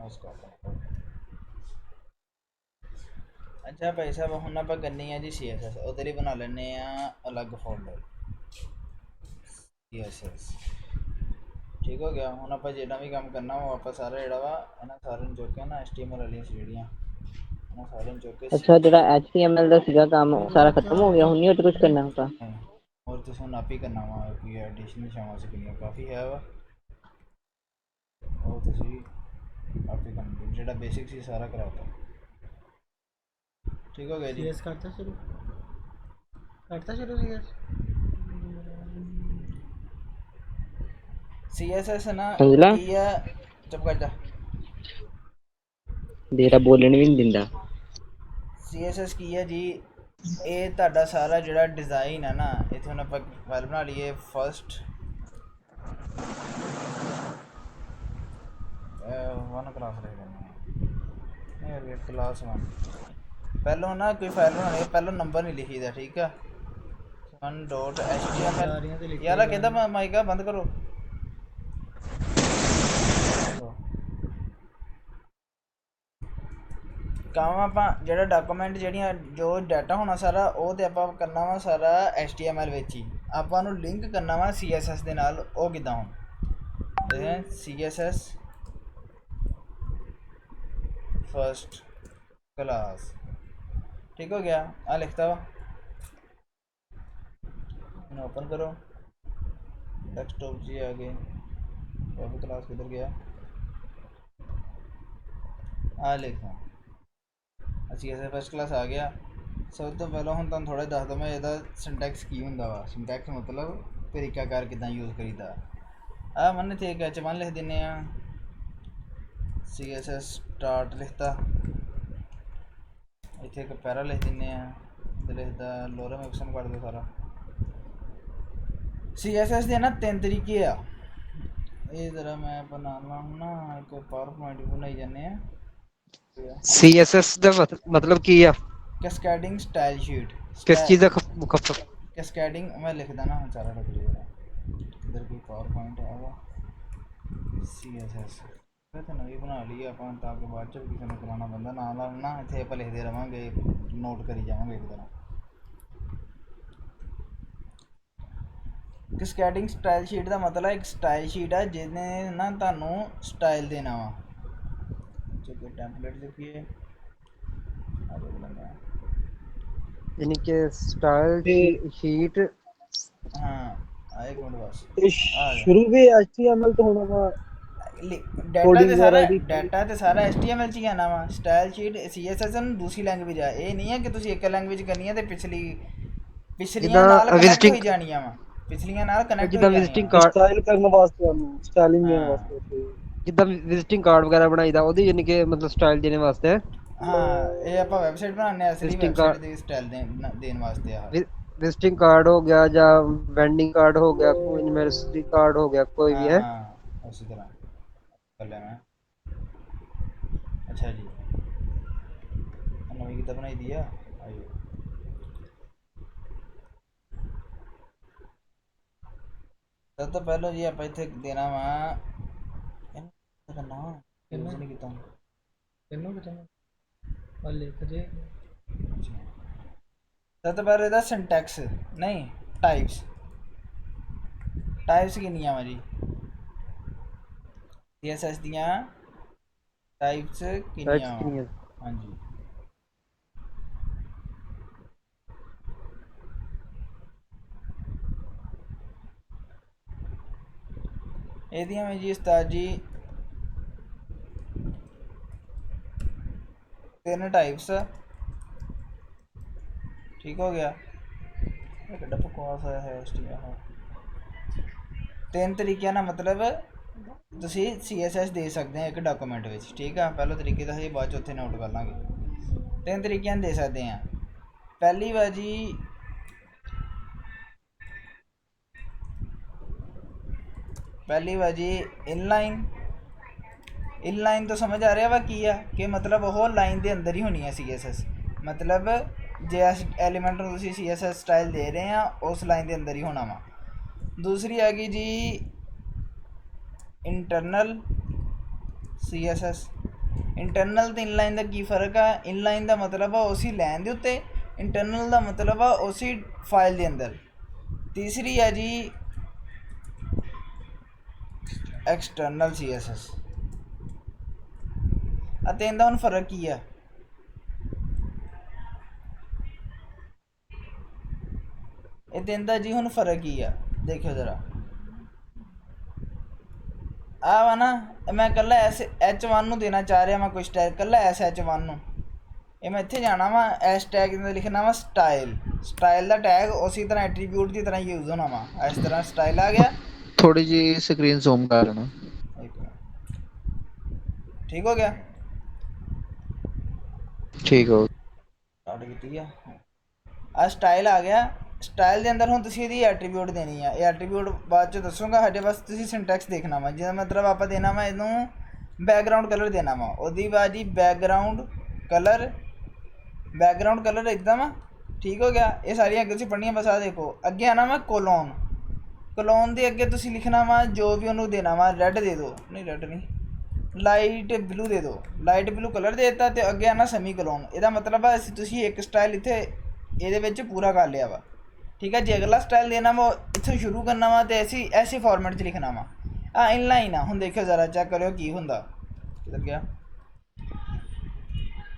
उसका अच्छा भाई साहब हम आप करनी है जी CSS उधर ही बना लेने अलग फोल्डर CSS ठीक हो गया हम आप जितना भी काम करना वो आप सारा जोड़ा वा इन्होंने सारे चुक के ना HTML वाली सीढ़ियाँ सारे चुक के अच्छा जो HTML का सीधा काम सारा खत्म हो गया हुन नहीं और कुछ करना होगा और तो सुन आप ही करना वा कि एडिशनल शामिल से करनी काफ़ी है वा और तो सी आप ही करना जेड़ा बेसिक सी सारा कराता ठीक हो गया जी CS करता शुरू CS CSS ना समझला की है चुप कर जा तेरा बोलने भी नहीं दिंदा CSS की है जी ਇਹ ਤੁਹਾਡਾ ਸਾਰਾ ਜਿਹੜਾ ਡਿਜ਼ਾਈਨ ਹੈ ਨਾ ਇੱਥੇ ਹੁਣ ਆਪਾਂ ਫਾਈਲ ਬਣਾ ਲਈਏ ਫਸਟ 1 ਕਲਾਸ ਲੈ ਲੈਣੀ ਹੈ ਨਹੀਂ ਕਲਾਸ 1 ਪਹਿਲੋਂ ਨਾ ਕੋਈ ਫਾਈਲ ਬਣਾਉਣੀ ਪਹਿਲੋਂ ਨੰਬਰ ਨਹੀਂ ਲਿਖੀਦਾ ਠੀਕ ਆ 1.html ਯਾਰ ਕਹਿੰਦਾ ਮਾਈਕਾ ਬੰਦ ਕਰੋ काम आप जो डॉक्यूमेंट जड़ियाँ जो डाटा होना सारा वो तो आप करना वा सारा HTML विच ही आपा नू लिंक करना वा CSS दे नाल वो किदां हुण CSS फर्स्ट क्लास ठीक हो गया आ लिखता वा ओपन करो डेस्कटॉप जी आ गए वो क्लास किधर गया आ लिखा CSS फर्स्ट क्लास आ गया सब तो पहले हम तुहानू थोड़ा दस दो मैं ਇਹਦਾ ਸਿੰਟੈਕਸ ਕੀ ਹੁੰਦਾ ਵਾ ਸਿੰਟੈਕਸ मतलब ਤਰੀਕਾਕਾਰ ਕਿਦਾਂ ਯੂਜ਼ ਕਰੀਦਾ ਆ मैंने थे एक H1 लिख दिने आ CSS स्टार्ट लिखता इतने एक पैरा लिख दिने आ लिखता लोरम एक्शन कर दो सारा CSS के ना 3 तरीके आ ये जरा मैं बना ला ना एक पावर पॉइंट बनाई जाने CSS ਦਾ मतलब ਕੀ ਆ कैस्केडिंग स्टाइल शीट किस चीज ਦਾ कैस्केडिंग मैं लिख देना सारा रख लिया इधर कोई पावर पॉइंट है CSS तो नवी बना ली अपन ताकि बाद च किसी ने कराना बंदा ना इतने आप लिखते रहेंगे नोट करी जाएंगे एक तरह कैस्केडिंग स्टाइल शीट का मतलब एक स्टाइल शीट है जिन्हें ना तुहानू स्टाइल देना वा टेम्पलेट लिखिए यानी कि स्टाइल शीट हाँ एक मिनट बस शुरू भी HTML तो होना वा डाटा तो सारा HTML च ही आना वा स्टाइल शीट CSS दूसरी लैंग्वेज है ये नहीं है कि तुसीं एक लैंग्वेज करनी है तो पिछलियां नाल कनेक्ट होई जानियां वा पिछलियां नाल कनेक्ट होई जानियां स्टाइल करने वास्ते स्टाइलिंग देने वास्ते जिद्दां विजिटिंग कार्ड वगैरह बनाईदा ओदी यानी कि मतलब स्टाइल देने वास्ते हाँ ये आप वेबसाइट बनाने असली वेबसाइट दी स्टाइल देने वास्ते आ विजिटिंग कार्ड हो गया या वेंडिंग कार्ड हो गया कोई यूनिवर्सिटी कार्ड हो गया कोई भी है हाँ उसी तरह कर लिया मैं अच्छा जी नवी किताब बनाई दी है आइए सब तो पहले जी आप इतने देना वा करना यूज नहीं किया सब तो पहले ਇਹਦਾ सिंटैक्स नहीं टाइप्स किन्नियां वा जी CSS दियां टाइप्स किन्नियां वा हाँ जी ਇਹਦੀਆਂ में जी उस्ताद जी 3 टाइप्स ठीक हो गया एक बकवास है तीन तरीके ना मतलब तुसी CSS दे सकते हैं एक डॉक्यूमेंट में ठीक है पहले तरीके का अभी बाद चौथे नोट कर लेंगे 3 तरीके दे सकते हैं पहली बार जी इनलाइन तो समझ आ रहा वा की है कि मतलब वो लाइन के अंदर ही होनी है CSS मतलब जिस एलीमेंट में तुम CSS स्टाइल दे रहे हैं उस लाइन के अंदर ही होना वा दूसरी आ गई जी इंटरनल CSS ਇੰਟਰਨਲ ਤੇ ਇਨਲਾਈਨ ਦਾ ਕੀ ਫਰਕ ਆ? ਇਨਲਾਈਨ ਦਾ ਮਤਲਬ ਆ ਉਸੇ ਲਾਈਨ ਦੇ ਉੱਤੇ, ਇੰਟਰਨਲ ਦਾ ਮਤਲਬ ਆ ਉਸੇ ਫਾਈਲ ਦੇ ਅੰਦਰ। ਤੀਸਰੀ ਆ ਜੀ ਐਕਸਟਰਨਲ CSS। ਅਤੇ ਇਹਦਾ ਹੁਣ ਫਰਕ ਕੀ ਆ? ਇਹ ਦਿੰਦਾ ਜੀ ਹੁਣ ਫਰਕ ਕੀ ਆ, ਦੇਖਿਓ ਜ਼ਰਾ। ਆ ਵਾ ਨਾ, ਮੈਂ ਇਕੱਲਾ H1 ਨੂੰ ਦੇਣਾ ਚਾਹ ਰਿਹਾ ਮੈਂ ਕੋਈ ਸਟਾਈਲ, ਇਕੱਲਾ SH1 ਨੂੰ। ਇਹ ਮੈਂ ਇੱਥੇ ਜਾਣਾ ਵਾ, ਐਸ ਟੈਗ ਦੇ ਲਿਖਣਾ ਵਾ ਸਟਾਈਲ। ਸਟਾਈਲ ਦਾ ਟੈਗ ਉਸੇ ਤਰ੍ਹਾਂ ਐਟਰੀਬਿਊਟ ਦੀ ਤਰ੍ਹਾਂ ਯੂਜ਼ ਹੋਣਾ ਵਾ। ਇਸ ਤਰ੍ਹਾਂ ਸਟਾਈਲ ਆ ਗਿਆ। ਥੋੜੀ ਜੀ ਸਕਰੀਨ ਜ਼ੂਮ ਕਰ ਲੈਣਾ। ਠੀਕ ਹੋ ਗਿਆ? ਠੀਕ ਹੋ ਸਟਾਰਟ ਕੀਤੀ ਆ ਸਟਾਈਲ ਆ ਗਿਆ। ਸਟਾਈਲ ਦੇ ਅੰਦਰ ਹੁਣ ਤੁਸੀਂ ਇਹਦੀ ਐਟਰੀਬਿਊਟ ਦੇਣੀ ਆ। ਇਹ ਐਟਰੀਬਿਊਟ ਬਾਅਦ 'ਚ ਦੱਸੂਗਾ, ਸਾਡੇ ਬਸ ਤੁਸੀਂ ਸਿੰਟੈਕਸ ਦੇਖਣਾ ਵਾ। ਜਿਹਦਾ ਮਤਲਬ ਆਪਾਂ ਦੇਣਾ ਵਾ ਇਹਨੂੰ ਬੈਕਗਰਾਊਂਡ ਕਲਰ ਦੇਣਾ ਵਾ। ਉਹਦੀ ਬਾਅਦ ਜੀ ਬੈਕਗਰਾਊਂਡ ਕਲਰ ਇੱਦਾਂ ਵਾ। ਠੀਕ ਹੋ ਗਿਆ? ਇਹ ਸਾਰੀਆਂ ਅੱਗੇ ਤੁਸੀਂ ਪੜ੍ਹਨੀਆਂ। ਬਸ ਆ ਦੇਖੋ ਅੱਗੇ ਆਣਾ ਵਾ ਕੋਲੋਨ। ਕੋਲੋਨ ਦੇ ਅੱਗੇ ਤੁਸੀਂ ਲਿਖਣਾ ਵਾ ਜੋ ਵੀ ਉਹਨੂੰ ਦੇਣਾ ਵਾ। ਰੈੱਡ ਦੇ ਦਿਓ, ਨਹੀਂ ਰੈੱਡ ਨਹੀਂ, ਲਾਈਟ ਬਲੂ ਦੇ ਦਿਓ। ਲਾਈਟ ਬਲੂ ਕਲਰ ਦੇ ਦਿੱਤਾ ਅਤੇ ਅੱਗੇ ਆਉਣਾ ਸੈਮੀ ਕੋਲੋਨ। ਇਹਦਾ ਮਤਲਬ ਆ ਤੁਸੀਂ ਇੱਕ ਸਟਾਈਲ ਇੱਥੇ ਇਹਦੇ ਵਿੱਚ ਪੂਰਾ ਕਰ ਲਿਆ ਵਾ। ਠੀਕ ਹੈ? ਜੇ ਅਗਲਾ ਸਟਾਈਲ ਦੇਣਾ ਵਾ ਇੱਥੋਂ ਸ਼ੁਰੂ ਕਰਨਾ ਵਾ ਅਤੇ ਐਸੇ ਫਾਰਮੈਟ 'ਚ ਲਿਖਣਾ ਵਾ। ਆ ਇਨਲਾਈਨ ਆ। ਹੁਣ ਦੇਖਿਓ ਜ਼ਰਾ, ਚੈੱਕ ਕਰਿਓ ਕੀ ਹੁੰਦਾ। ਲੱਗਿਆ?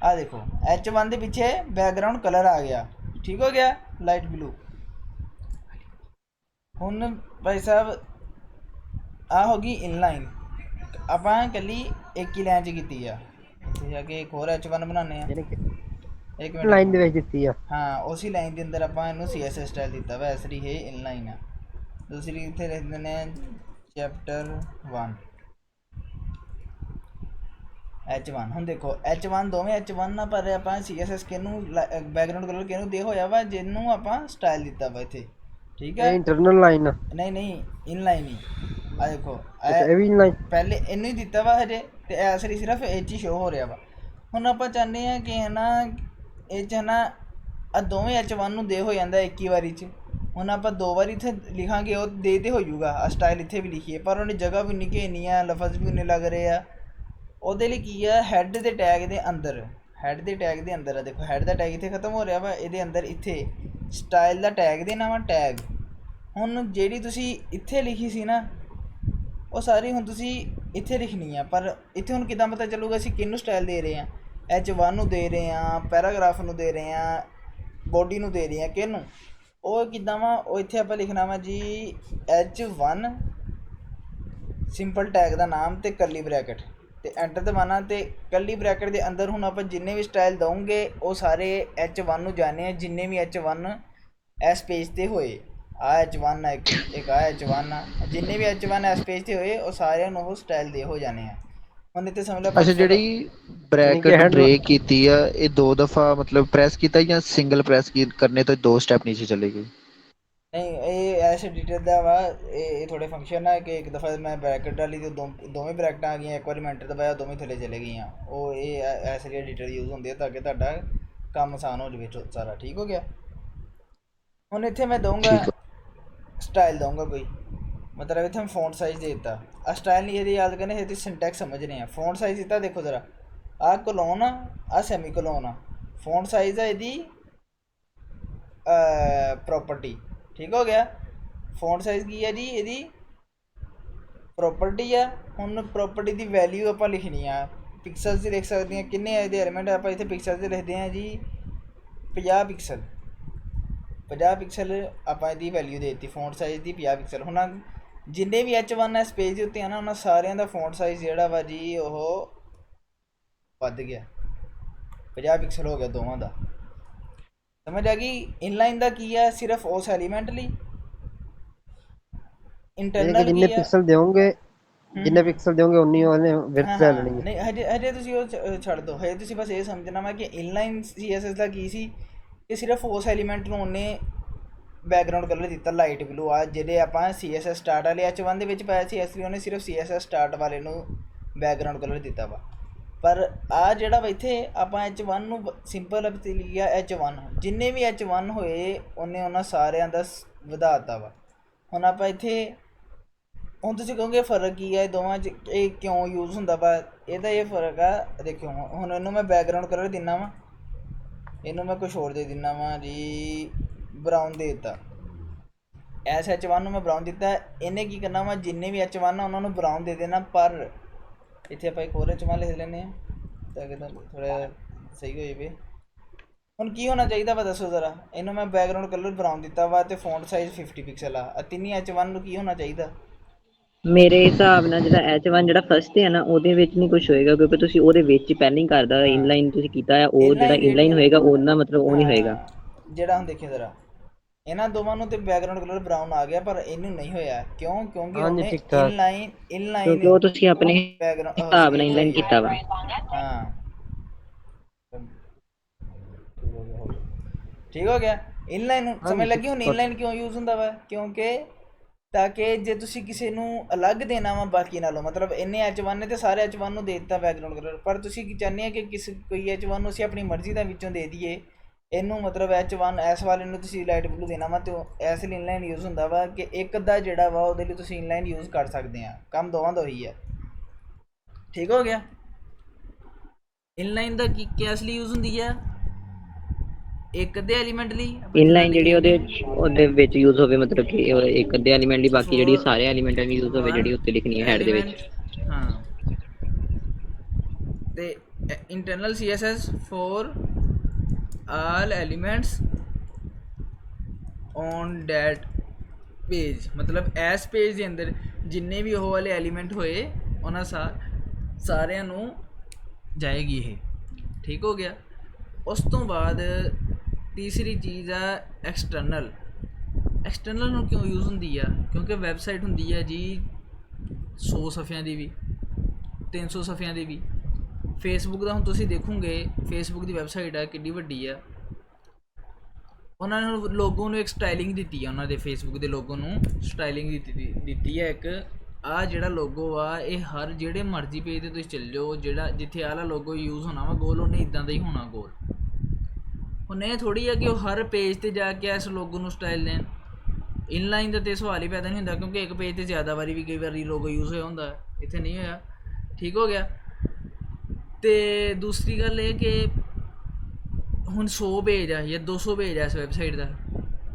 ਆ ਦੇਖੋ H1 ਦੇ ਪਿੱਛੇ ਬੈਕਗਰਾਊਂਡ ਕਲਰ ਆ ਗਿਆ। ਠੀਕ ਹੋ ਗਿਆ? Light blue. ਹੁਣ ਭਾਈ ਸਾਹਿਬ ਆ ਹੋ ਗਈ ਇਨਲਾਈਨ। ਆਪਾਂ ਇਕੱਲੀ ਇੱਕ ਹੀ ਲਾਈਨ 'ਚ ਕੀਤੀ ਆ। ਇੱਥੇ ਜਾ ਕੇ ਇੱਕ ਹੋਰ H1 ਬਣਾਉਂਦੇ ਆ। ਇੱਕ ਮਿੰਟ, ਲਾਈਨ ਦੇ ਵਿੱਚ ਦਿੱਤੀ ਆ। ਹਾਂ ਉਸੇ ਲਾਈਨ ਦੇ ਅੰਦਰ ਆਪਾਂ ਇਹਨੂੰ CSS ਸਟਾਈਲ ਦਿੱਤਾ ਵਾ। ਇਸ ਲਈ ਇਹ ਇਨਲਾਈਨ ਆ। ਦੂਸਰੀ ਇੱਥੇ ਲਿਖ ਦਿੰਦੇ ਹਾਂ ਚੈਪਟਰ 1 H1। ਹੁਣ ਦੇਖੋ H1 ਦੋਵੇਂ H1 ਆ, ਪਰ ਆਪਾਂ CSS ਕਿਹਨੂੰ ਬੈਕਗਰਾਊਂਡ ਕਲਰ ਕਿਹਨੂੰ ਦੇ ਹੋਇਆ ਵਾ? ਜਿਹਨੂੰ ਆਪਾਂ ਸਟਾਈਲ ਦਿੱਤਾ ਵਾ ਇੱਥੇ। ਠੀਕ ਹੈ? ਇੰਟਰਨਲ ਲਾਈਨ ਆ। ਨਹੀਂ ਇਨਲਾਈਨ ਹੀ। ਆ ਦੇਖੋ ਇਹ ਵੀ ਇਨਲਾਈਨ ਪਹਿਲੇ ਇਹਨੂੰ ਹੀ ਦਿੱਤਾ ਵਾ ਹਜੇ, ਅਤੇ ਇਸ ਲਈ ਸਿਰਫ ਇਹ 'ਚ ਹੀ ਸ਼ੋ ਹੋ ਰਿਹਾ ਵਾ। ਹੁਣ ਆਪਾਂ ਚਾਹੁੰਦੇ ਹਾਂ ਕਿ ਹੈ ਨਾ ਇਹ 'ਚ ਹੈ ਨਾ ਆ ਦੋਵੇਂ H1 ਨੂੰ ਦੇ ਹੋ ਜਾਂਦਾ ਇੱਕ ਹੀ ਵਾਰੀ 'ਚ। ਹੁਣ ਆਪਾਂ ਦੋ ਵਾਰੀ ਇੱਥੇ ਲਿਖਾਂਗੇ ਉਹ ਦੇ ਤੇ ਹੋ ਜਾਊਗਾ। ਆ ਸਟਾਈਲ ਇੱਥੇ ਵੀ ਲਿਖੀਏ, ਪਰ ਉਹਨੇ ਜਗ੍ਹਾ ਵੀ ਉਨੀ ਘੇਰਨੀ ਆ, ਲਫ਼ਜ਼ ਵੀ ਉਨੇ ਲੱਗ ਰਹੇ ਆ। ਉਹਦੇ ਲਈ ਕੀ ਆ, ਹੈੱਡ ਦੇ ਟੈਗ ਦੇ ਅੰਦਰ ਆ ਦੇਖੋ, ਹੈੱਡ ਦਾ ਟੈਗ ਇੱਥੇ ਖਤਮ ਹੋ ਰਿਹਾ ਵਾ। ਇਹਦੇ ਅੰਦਰ ਇੱਥੇ ਸਟਾਈਲ ਦਾ ਟੈਗ ਦੇਣਾ ਵਾ, ਟੈਗ। ਹੁਣ ਜਿਹੜੀ ਤੁਸੀਂ ਇੱਥੇ ਲਿਖੀ ਸੀ ਨਾ ਉਹ ਸਾਰੀ ਹੁਣ ਤੁਸੀਂ ਇੱਥੇ ਲਿਖਣੀ ਆ। ਪਰ ਇੱਥੇ ਹੁਣ ਕਿੱਦਾਂ ਪਤਾ ਚੱਲੂਗਾ ਅਸੀਂ ਕਿਹਨੂੰ ਸਟਾਈਲ ਦੇ ਰਹੇ ਹਾਂ? H1 ਨੂੰ ਦੇ ਰਹੇ ਹਾਂ, ਪੈਰਾਗ੍ਰਾਫ ਨੂੰ ਦੇ ਰਹੇ ਹਾਂ, ਬੋਡੀ ਨੂੰ ਦੇ ਰਹੇ ਹਾਂ, ਕਿਹਨੂੰ? ਉਹ ਕਿੱਦਾਂ ਵਾ? ਉਹ ਇੱਥੇ ਆਪਾਂ ਲਿਖਣਾ ਵਾ ਜੀ H1 ਸਿੰਪਲ ਟੈਗ ਦਾ ਨਾਮ ਅਤੇ ਕਰਲੀ ਬਰੈਕਟ, ਅਤੇ ਐਂਟਰ ਦਬਾਉਣਾ। ਅਤੇ ਕਰਲੀ ਬਰੈਕਟ ਦੇ ਅੰਦਰ ਹੁਣ ਆਪਾਂ ਜਿੰਨੇ ਵੀ ਸਟਾਈਲ ਦਊਂਗੇ ਉਹ ਸਾਰੇ H1 ਨੂੰ ਜਾਣੇ ਆ, ਜਿੰਨੇ ਵੀ H1 ਇਸ ਪੇਜ 'ਤੇ ਹੋਏ। ਆ H1 ਆ, ਇੱਕ ਆ H1 ਆ, ਜਿੰਨੇ ਵੀ H1 ਇਸ ਪੇਜ 'ਤੇ ਹੋਏ ਉਹ ਸਾਰਿਆਂ ਨੂੰ ਉਹ ਸਟਾਈਲ ਦੇ ਹੋ ਜਾਣੇ ਆ। ਹੁਣ ਇੱਥੇ ਸਮਝ ਲਓ। ਅੱਛਾ, ਜਿਹੜੀ ਬ੍ਰੈਕਟ ਬ੍ਰੇਕ ਕੀਤੀ ਆ ਇਹ 2 ਦਫਾ ਮਤਲਬ ਪ੍ਰੈਸ ਕੀਤਾ ਜਾਂ ਸਿੰਗਲ ਪ੍ਰੈਸ ਕਰਨੇ ਤੋਂ 2 ਸਟੈਪ ਨੀਚੇ ਚਲੇ ਗਈ? ਨਹੀਂ, ਇਹ ਐਸੇ ਡਿਟੇਲ ਦਾ ਵਾ। ਇਹ ਥੋੜ੍ਹੇ ਫੰਕਸ਼ਨ ਆ ਕਿ ਇੱਕ ਦਫਾ ਮੈਂ ਬਰੈਕਟ ਡਾਲੀ ਅਤੇ ਦੋਵੇਂ ਬਰੈਕਟਾਂ ਆ ਗਈਆਂ। ਇੱਕ ਵਾਰੀ ਮੈਂ ਐਂਟਰ ਦਬਾਇਆ ਦੋਵੇਂ ਥੱਲੇ ਚਲੇ ਗਈਆਂ। ਉਹ ਇਹ ਐਸੇ ਜਿਹੜੀ ਡਿਟੇਲ ਯੂਜ਼ ਹੁੰਦੀ ਹੈ ਤਾਂ ਕਿ ਤੁਹਾਡਾ ਕੰਮ ਆਸਾਨ ਹੋ ਜਾਵੇ ਸਾਰਾ। ਠੀਕ ਹੋ ਗਿਆ? ਹੁਣ ਇੱਥੇ ਮੈਂ ਦਊਂਗਾ ਸਟਾਈਲ ਦਊਂਗਾ ਕੋਈ, ਮਤਲਬ ਇੱਥੇ ਮੈਂ ਫੋਂਟ ਸਾਈਜ਼ ਦੇ ਦਿੱਤਾ। ਆ ਸਟਾਈਲ ਨਹੀਂ ਇਹਦੀ ਯਾਦ ਕਰਨੇ, ਇਹ ਤੁਸੀਂ ਸਿੰਟੈਕਸ ਸਮਝਣੇ ਆ। ਫੋਂਟ ਸਾਈਜ਼ ਦਿੱਤਾ, ਦੇਖੋ ਜ਼ਰਾ, ਆਹ ਕੋਲੋਨ ਆ, ਆਹ ਸੈਮੀ ਕੋਲੋਨ ਆ। ਫੋਂਟ ਸਾਈਜ਼ ਆ ਇਹਦੀ ਪ੍ਰੋਪਰਟੀ। ਠੀਕ ਹੋ ਗਿਆ? ਫੋਂਟ ਸਾਈਜ਼ ਕੀ ਹੈ ਜੀ? ਇਹਦੀ ਪ੍ਰੋਪਰਟੀ ਆ। ਹੁਣ ਪ੍ਰੋਪਰਟੀ ਦੀ ਵੈਲਿਊ ਆਪਾਂ ਲਿਖਣੀ ਆ। ਪਿਕਸਲਸ ਦੀ ਲਿਖ ਸਕਦੇ ਹਾਂ। ਕਿੰਨੇ ਆ ਇਹਦੇ ਐਲੀਮੈਂਟ? ਆਪਾਂ ਇੱਥੇ ਪਿਕਸਲਸ ਦੇ ਲਿਖਦੇ ਹਾਂ ਜੀ 50 ਪਿਕਸਲ। 50 ਪਿਕਸਲ ਆਪਾਂ ਇਹਦੀ ਵੈਲਿਊ ਦੇ ਦਿੱਤੀ ਫੋਂਟ ਸਾਈਜ਼ ਦੀ 50 ਪਿਕਸਲ। ਹੁਣ ਜਿੰਨੇ ਵੀ H1 ਇਸ ਪੇਜ ਦੇ ਉੱਤੇ ਆ ਨਾ ਉਹਨਾਂ ਸਾਰਿਆਂ ਦਾ ਫੋਂਟ ਸਾਈਜ਼ ਜਿਹੜਾ ਵਾ ਜੀ ਉਹ ਵੱਧ ਗਿਆ, 50 ਪਿਕਸਲ ਹੋ ਗਿਆ ਦੋਵਾਂ ਦਾ। ਸਮਝ ਆ ਗਈ? ਇਨਲਾਈਨ ਦਾ ਕੀ ਆ? ਸਿਰਫ ਉਸ ਐਲੀਮੈਂਟ ਲਈ। ਇੰਟਰਨਲ ਜਿੰਨੇ ਪਿਕਸਲ ਦਿਓਗੇ ਉਨੀ ਉਹਨੇ ਵਿਡਥ ਲੈ ਲੈਣੀ ਹੈ। ਨਹੀਂ, ਹਜੇ ਤੁਸੀਂ ਉਹ ਛੱਡ ਦਿਓ। ਹਜੇ ਤੁਸੀਂ ਬਸ ਇਹ ਸਮਝਣਾ ਵਾ ਕਿ ਇਨਲਾਈਨ CSS ਦਾ ਕੀ ਸੀ ਕਿ ਸਿਰਫ ਉਸ ਐਲੀਮੈਂਟ ਨੂੰ ਉਹਨੇ ਬੈਕਗਰਾਊਂਡ ਕਲਰ ਦਿੱਤਾ ਲਾਈਟ ਬਲੂ। ਆ ਜਿਹੜੇ ਆਪਾਂ CSS ਸਟਾਰਟ ਵਾਲੇ H1 ਦੇ ਵਿੱਚ ਪਾਇਆ ਸੀ, ਇਸ ਲਈ ਉਹਨੇ ਸਿਰਫ CSS ਸਟਾਰਟ ਵਾਲੇ ਨੂੰ ਬੈਕਗਰਾਊਂਡ ਕਲਰ ਦਿੱਤਾ ਵਾ। ਪਰ ਆ ਜਿਹੜਾ ਵਾ ਇੱਥੇ ਆਪਾਂ H1 ਨੂੰ ਸਿੰਪਲ ਤੇ ਲਿਖਿਆ H1। ਜਿੰਨੇ ਵੀ H1 ਹੋਏ ਉਹਨੇ ਉਹਨਾਂ ਸਾਰਿਆਂ ਦਾ ਵਧਾ ਦਿੱਤਾ ਵਾ। ਹੁਣ ਆਪਾਂ ਇੱਥੇ ਹੁਣ ਤੁਸੀਂ ਕਹੋਗੇ ਫਰਕ ਕੀ ਹੈ ਦੋਵਾਂ 'ਚ, ਇਹ ਕਿਉਂ ਯੂਜ਼ ਹੁੰਦਾ ਵਾ? ਇਹਦਾ ਇਹ ਫਰਕ ਆ, ਦੇਖਿਓ ਹੁਣ ਇਹਨੂੰ ਮੈਂ ਬੈਕਗਰਾਊਂਡ ਕਲਰ ਦਿੰਦਾ ਵਾਂ, ਇਹਨੂੰ ਮੈਂ ਕੁਛ ਹੋਰ ਦੇ ਦਿੰਦਾ ਵਾਂ ਜੀ, ਬਰਾਊਨ ਦੇ ਦਿੱਤਾ। ਐਸ H1 ਨੂੰ ਮੈਂ ਬਰਾਊਨ ਦਿੱਤਾ, ਇਹਨੇ ਕੀ ਕਰਨਾ ਵਾ, ਜਿੰਨੇ ਵੀ H1 ਆ ਉਹਨਾਂ ਨੂੰ ਬਰਾਊਨ ਦੇ ਦੇਣਾ। ਪਰ ਇੱਥੇ ਆਪਾਂ ਇੱਕ ਹੋਰ H1 ਲਿਖ ਲੈਂਦੇ ਹਾਂ ਤਾਂ ਕਿ ਥੋੜ੍ਹਾ ਸਹੀ ਹੋ ਜਾਵੇ। ਹੁਣ ਕੀ ਹੋਣਾ ਚਾਹੀਦਾ ਵਾ ਦੱਸੋ ਜ਼ਰਾ? ਇਹਨੂੰ ਮੈਂ ਬੈਕਗਰਾਊਂਡ ਕਲਰ ਬਰਾਊਨ ਦਿੱਤਾ ਵਾ ਅਤੇ ਫੋਂਟ ਸਾਈਜ਼ 50 ਪਿਕਸਲ ਆ। ਤਿੰਨੀ H1 ਨੂੰ ਕੀ ਹੋਣਾ ਚਾਹੀਦਾ? ਮੇਰੇ ਹਿਸਾਬ ਨਾਲ ਜਿਹੜਾ H1 ਜਿਹੜਾ ਫਸਟ ਹੈ ਨਾ ਉਹਦੇ ਵਿੱਚ ਨਹੀਂ ਕੁਝ ਹੋਏਗਾ, ਕਿਉਂਕਿ ਤੁਸੀਂ ਉਹਦੇ ਵਿੱਚ ਪਹਿਲਾਂ ਹੀ ਕਰਦਾ ਇਨਲਾਈਨ ਤੁਸੀਂ ਕੀਤਾ ਆ, ਉਹ ਜਿਹੜਾ ਇਨਲਾਈਨ ਹੋਏਗਾ ਉਹਦਾ ਮਤਲਬ ਉਹ ਨਹੀਂ ਹੋਏਗਾ। ਜਿਹੜਾ ਹੁਣ ਦੇਖਿਆ ਜ਼ਰਾ, ਇਹਨਾਂ ਦੋਵਾਂ ਨੂੰ ਤੇ ਬੈਕਗਰਾਊਂਡ ਕਲਰ ਬਰਾਊਨ ਆ ਗਿਆ ਪਰ ਇਹਨੂੰ ਨਹੀਂ ਹੋਇਆ। ਕਿਉਂ? ਕਿਉਂਕਿ ਉਹਨੇ ਇਨਲਾਈਨ ਕਿਉਂਕਿ ਉਹ ਤੁਸੀਂ ਆਪਣੇ ਹਿਸਾਬ ਨਾਲ ਇਨਲਾਈਨ ਕੀਤਾ ਵਾ। ਹਾਂ ਠੀਕ ਹੋ ਗਿਆ। ਇਨਲਾਈਨ ਸਮਝ ਲੱਗੀ? ਹੁਣ ਇਨਲਾਈਨ ਕਿਉਂ ਯੂਜ਼ ਹੁੰਦਾ ਵਾ? ਕਿਉਂਕਿ ਤਾਂ ਕਿ ਜੇ ਤੁਸੀਂ ਕਿਸੇ ਨੂੰ ਅਲੱਗ ਦੇਣਾ ਵਾ ਬਾਕੀ ਨਾਲੋਂ, ਮਤਲਬ ਇਹਨੇ H1 ਨੇ ਤੇ ਸਾਰੇ H1 ਨੂੰ ਦੇ ਦਿੱਤਾ ਬੈਕਗਰਾਊਂਡ ਕਲਰ, ਪਰ ਤੁਸੀਂ ਕੀ ਚਾਹੁੰਦੇ ਆ ਕਿ ਕੋਈ H1 ਨੂੰ ਅਸੀਂ ਆਪਣੀ ਮਰਜ਼ੀ ਦਾ ਵਿੱਚੋਂ ਦੇ ਦਈਏ। ਇਹਨੂੰ ਮਤਲਬ H1 ਇਸ ਵਾਲੇ ਨੂੰ ਤੁਸੀਂ ਲਾਈਟ ਬਲੂ ਦੇਣਾ ਵਾ ਤੇ ਇਸ ਲਈ ਇਨਲਾਈਨ ਯੂਜ਼ ਹੁੰਦਾ ਵਾ ਕਿ ਇੱਕ ਦਾ ਜਿਹੜਾ ਵਾ ਉਹਦੇ ਲਈ ਤੁਸੀਂ ਇਨਲਾਈਨ ਯੂਜ਼ ਕਰ ਸਕਦੇ ਆ। ਕੰਮ ਦੋਵਾਂ ਦਾ ਉਹੀ ਹੈ। ਠੀਕ ਹੋ ਗਿਆ? ਇਨਲਾਈਨ ਦਾ ਕਿਸ ਲਈ ਯੂਜ਼ ਹੁੰਦੀ ਆ? ਇੱਕ ਅੱਧੇ ਐਲੀਮੈਂਟ ਲਈ। ਇਨਲਾਈਨ ਜਿਹੜੀ ਉਹਦੇ ਵਿੱਚ ਯੂਜ਼ ਹੋਵੇ, ਮਤਲਬ ਕਿ ਇੱਕ ਅੱਧੇ ਐਲੀਮੈਂਟ ਦੀ, ਬਾਕੀ ਜਿਹੜੀ ਸਾਰੇ ਐਲੀਮੈਂਟਾਂ ਦੀ ਯੂਜ਼ ਹੋਵੇ ਜਿਹੜੀ ਉੱਤੇ ਲਿਖਣੀ ਹੈ ਹੈਡ ਦੇ ਵਿੱਚ। ਹਾਂ ਤੇ internal CSS for all elements on that page, ਮਤਲਬ ਇਸ ਪੇਜ ਦੇ ਅੰਦਰ ਜਿੰਨੇ ਵੀ ਉਹ ਵਾਲੇ ਐਲੀਮੈਂਟ ਹੋਏ ਉਹਨਾਂ ਸਾਰਿਆਂ ਨੂੰ ਜਾਏਗੀ ਇਹ। ਠੀਕ ਹੋ ਗਿਆ? ਉਸ ਤੋਂ ਬਾਅਦ ਤੀਸਰੀ ਚੀਜ਼ ਆ ਐਕਸਟਰਨਲ। ਐਕਸਟਰਨਲ ਨੂੰ ਕਿਉਂ ਯੂਜ਼ ਹੁੰਦੀ ਆ? ਕਿਉਂਕਿ ਵੈਬਸਾਈਟ ਹੁੰਦੀ ਹੈ ਜੀ 100 ਸਫ਼ਿਆਂ ਦੀ ਵੀ, 300 ਸਫ਼ਿਆਂ ਦੀ ਵੀ। ਫੇਸਬੁੱਕ ਦਾ ਹੁਣ ਤੁਸੀਂ ਦੇਖੋਗੇ, ਫੇਸਬੁੱਕ ਦੀ ਵੈਬਸਾਈਟ ਆ ਕਿੰਨੀ ਵੱਡੀ ਆ। ਉਹਨਾਂ ਨੇ ਲੋਗੋ ਨੂੰ ਇੱਕ ਸਟਾਈਲਿੰਗ ਦਿੱਤੀ ਆ, ਉਹਨਾਂ ਦੇ ਫੇਸਬੁੱਕ ਦੇ ਲੋਗੋ ਨੂੰ ਸਟਾਈਲਿੰਗ ਦਿੱਤੀ ਹੈ ਇੱਕ। ਆਹ ਜਿਹੜਾ ਲੋਗੋ ਆ ਇਹ ਹਰ ਜਿਹੜੇ ਮਰਜ਼ੀ ਪੇਜ 'ਤੇ ਤੁਸੀਂ ਚੱਲ ਜਾਓ, ਜਿਹੜਾ ਜਿੱਥੇ ਆਹ ਲੋਗੋ ਯੂਜ਼ ਹੋਣਾ ਵਾ ਗੋਲ, ਉਹਨੇ ਇੱਦਾਂ ਦਾ ਹੀ ਹੋਣਾ ਗੋਲ। ਹੁਣ ਇਹ ਥੋੜ੍ਹੀ ਆ ਕਿ ਉਹ ਹਰ ਪੇਜ 'ਤੇ ਜਾ ਕੇ ਇਸ ਲੋਗੋ ਨੂੰ ਸਟਾਈਲ ਦੇਣ। ਇਨਲਾਈਨ ਦਾ ਤਾਂ ਸਵਾਲ ਹੀ ਪੈਦਾ ਨਹੀਂ ਹੁੰਦਾ, ਕਿਉਂਕਿ ਇੱਕ ਪੇਜ 'ਤੇ ਜ਼ਿਆਦਾ ਵਾਰੀ ਵੀ ਕਈ ਵਾਰੀ ਲੋਗੋ ਯੂਜ਼ ਹੋਇਆ ਹੁੰਦਾ, ਇੱਥੇ ਨਹੀਂ ਹੋਇਆ। ਠੀਕ ਹੋ ਗਿਆ? ਅਤੇ ਦੂਸਰੀ ਗੱਲ ਇਹ ਕਿ ਹੁਣ 100 ਪੇਜ ਆ ਜਾਂ 200 ਪੇਜ ਆ ਇਸ ਵੈਬਸਾਈਟ ਦਾ,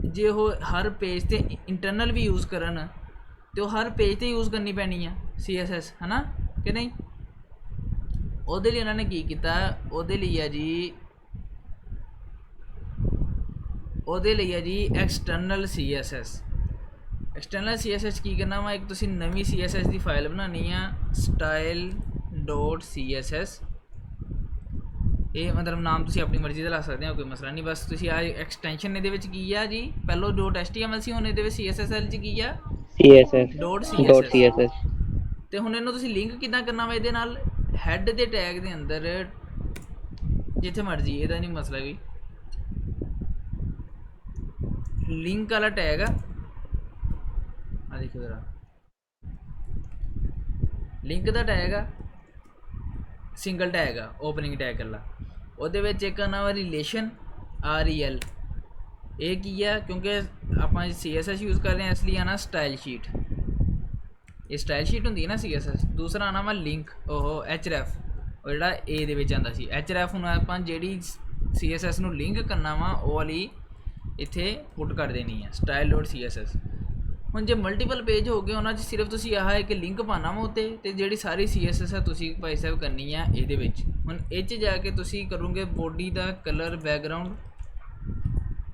ਜੇ ਉਹ ਹਰ ਪੇਜ 'ਤੇ ਇੰਟਰਨਲ ਵੀ ਯੂਜ਼ ਕਰਨ ਅਤੇ ਉਹ ਹਰ ਪੇਜ 'ਤੇ ਯੂਜ਼ ਕਰਨੀ ਪੈਣੀ ਆ CSS, ਹੈ ਨਾ ਕਿ ਨਹੀਂ? ਉਹਦੇ ਲਈ ਉਹਨਾਂ ਨੇ ਕੀ ਕੀਤਾ? ਉਹਦੇ ਲਈ ਆ ਜੀ ਐਕਸਟਰਨਲ CSS। ਐਕਸਟਰਨਲ CSS ਕੀ ਕਰਨਾ ਵਾ? ਇੱਕ ਤੁਸੀਂ ਨਵੀਂ CSS ਦੀ ਫਾਈਲ ਬਣਾਉਣੀ ਆ style.css। ਇਹ ਮਤਲਬ ਨਾਮ ਤੁਸੀਂ ਆਪਣੀ ਮਰਜ਼ੀ ਦਾ ਲਾ ਸਕਦੇ ਹੋ, ਕੋਈ ਮਸਲਾ ਨਹੀਂ। ਬਸ ਤੁਸੀਂ ਆ ਐਕਸਟੈਂਸ਼ਨ ਇਹਦੇ ਵਿੱਚ ਕੀ ਆ ਜੀ, ਪਹਿਲਾਂ .html ਸੀ, ਹੁਣ ਇਹਦੇ ਵਿੱਚ CSSL 'ਚ ਕੀ ਆ? CSS। ਅਤੇ ਹੁਣ ਇਹਨੂੰ ਤੁਸੀਂ ਲਿੰਕ ਕਿੱਦਾਂ ਕਰਨਾ ਵਾ ਇਹਦੇ ਨਾਲ? ਹੈਡ ਦੇ ਟੈਗ ਦੇ ਅੰਦਰ ਜਿੱਥੇ ਮਰਜ਼ੀ, ਇਹਦਾ ਨਹੀਂ ਮਸਲਾ ਵੀ। ਲਿੰਕ ਵਾਲਾ ਟੈਗ ਆ ਦੇਖੋ ਜ਼ਰਾ, ਲਿੰਕ ਦਾ ਟੈਗ ਆ, ਸਿੰਗਲ ਟੈਗ ਆ, ਓਪਨਿੰਗ ਟੈਗ ਇਕੱਲਾ। ਉਹਦੇ ਵਿੱਚ ਇੱਕ ਨਾ ਵਾ ਰਿਲੇਸ਼ਨ REL। ਇਹ ਕੀ ਆ? ਕਿਉਂਕਿ ਆਪਾਂ CSS ਯੂਜ਼ ਕਰ ਰਹੇ ਹਾਂ ਇਸ ਲਈ ਆਣਾ ਸਟਾਈਲ ਸ਼ੀਟ। ਇਹ ਸਟਾਈਲ ਸ਼ੀਟ ਹੁੰਦੀ ਹੈ ਨਾ CSS। ਦੂਸਰਾ ਆਣਾ ਵਾ ਲਿੰਕ, ਉਹ href, ਉਹ ਜਿਹੜਾ A ਦੇ ਵਿੱਚ ਆਉਂਦਾ ਸੀ href। ਹੁਣ ਆਪਾਂ ਜਿਹੜੀ CSS ਨੂੰ ਲਿੰਕ ਕਰਨਾ ਵਾ ਉਹ ਵਾਲੀ ਇੱਥੇ ਪੁੱਟ ਕਰ ਦੇਣੀ ਆ style.css। ਹੁਣ ਜੇ ਮਲਟੀਪਲ ਪੇਜ ਹੋ ਗਏ ਉਹਨਾਂ 'ਚ ਸਿਰਫ ਤੁਸੀਂ ਆਹ ਇੱਕ ਲਿੰਕ ਪਾਉਣਾ ਵਾ ਉੱਤੇ, ਅਤੇ ਜਿਹੜੀ ਸਾਰੀ CSS ਆ ਤੁਸੀਂ ਭਾਈ ਸਾਹਿਬ ਕਰਨੀ ਆ ਇਹਦੇ ਵਿੱਚ। ਹੁਣ ਇਹ 'ਚ ਜਾ ਕੇ ਤੁਸੀਂ ਕਰੋਗੇ ਬੋਡੀ ਦਾ colour,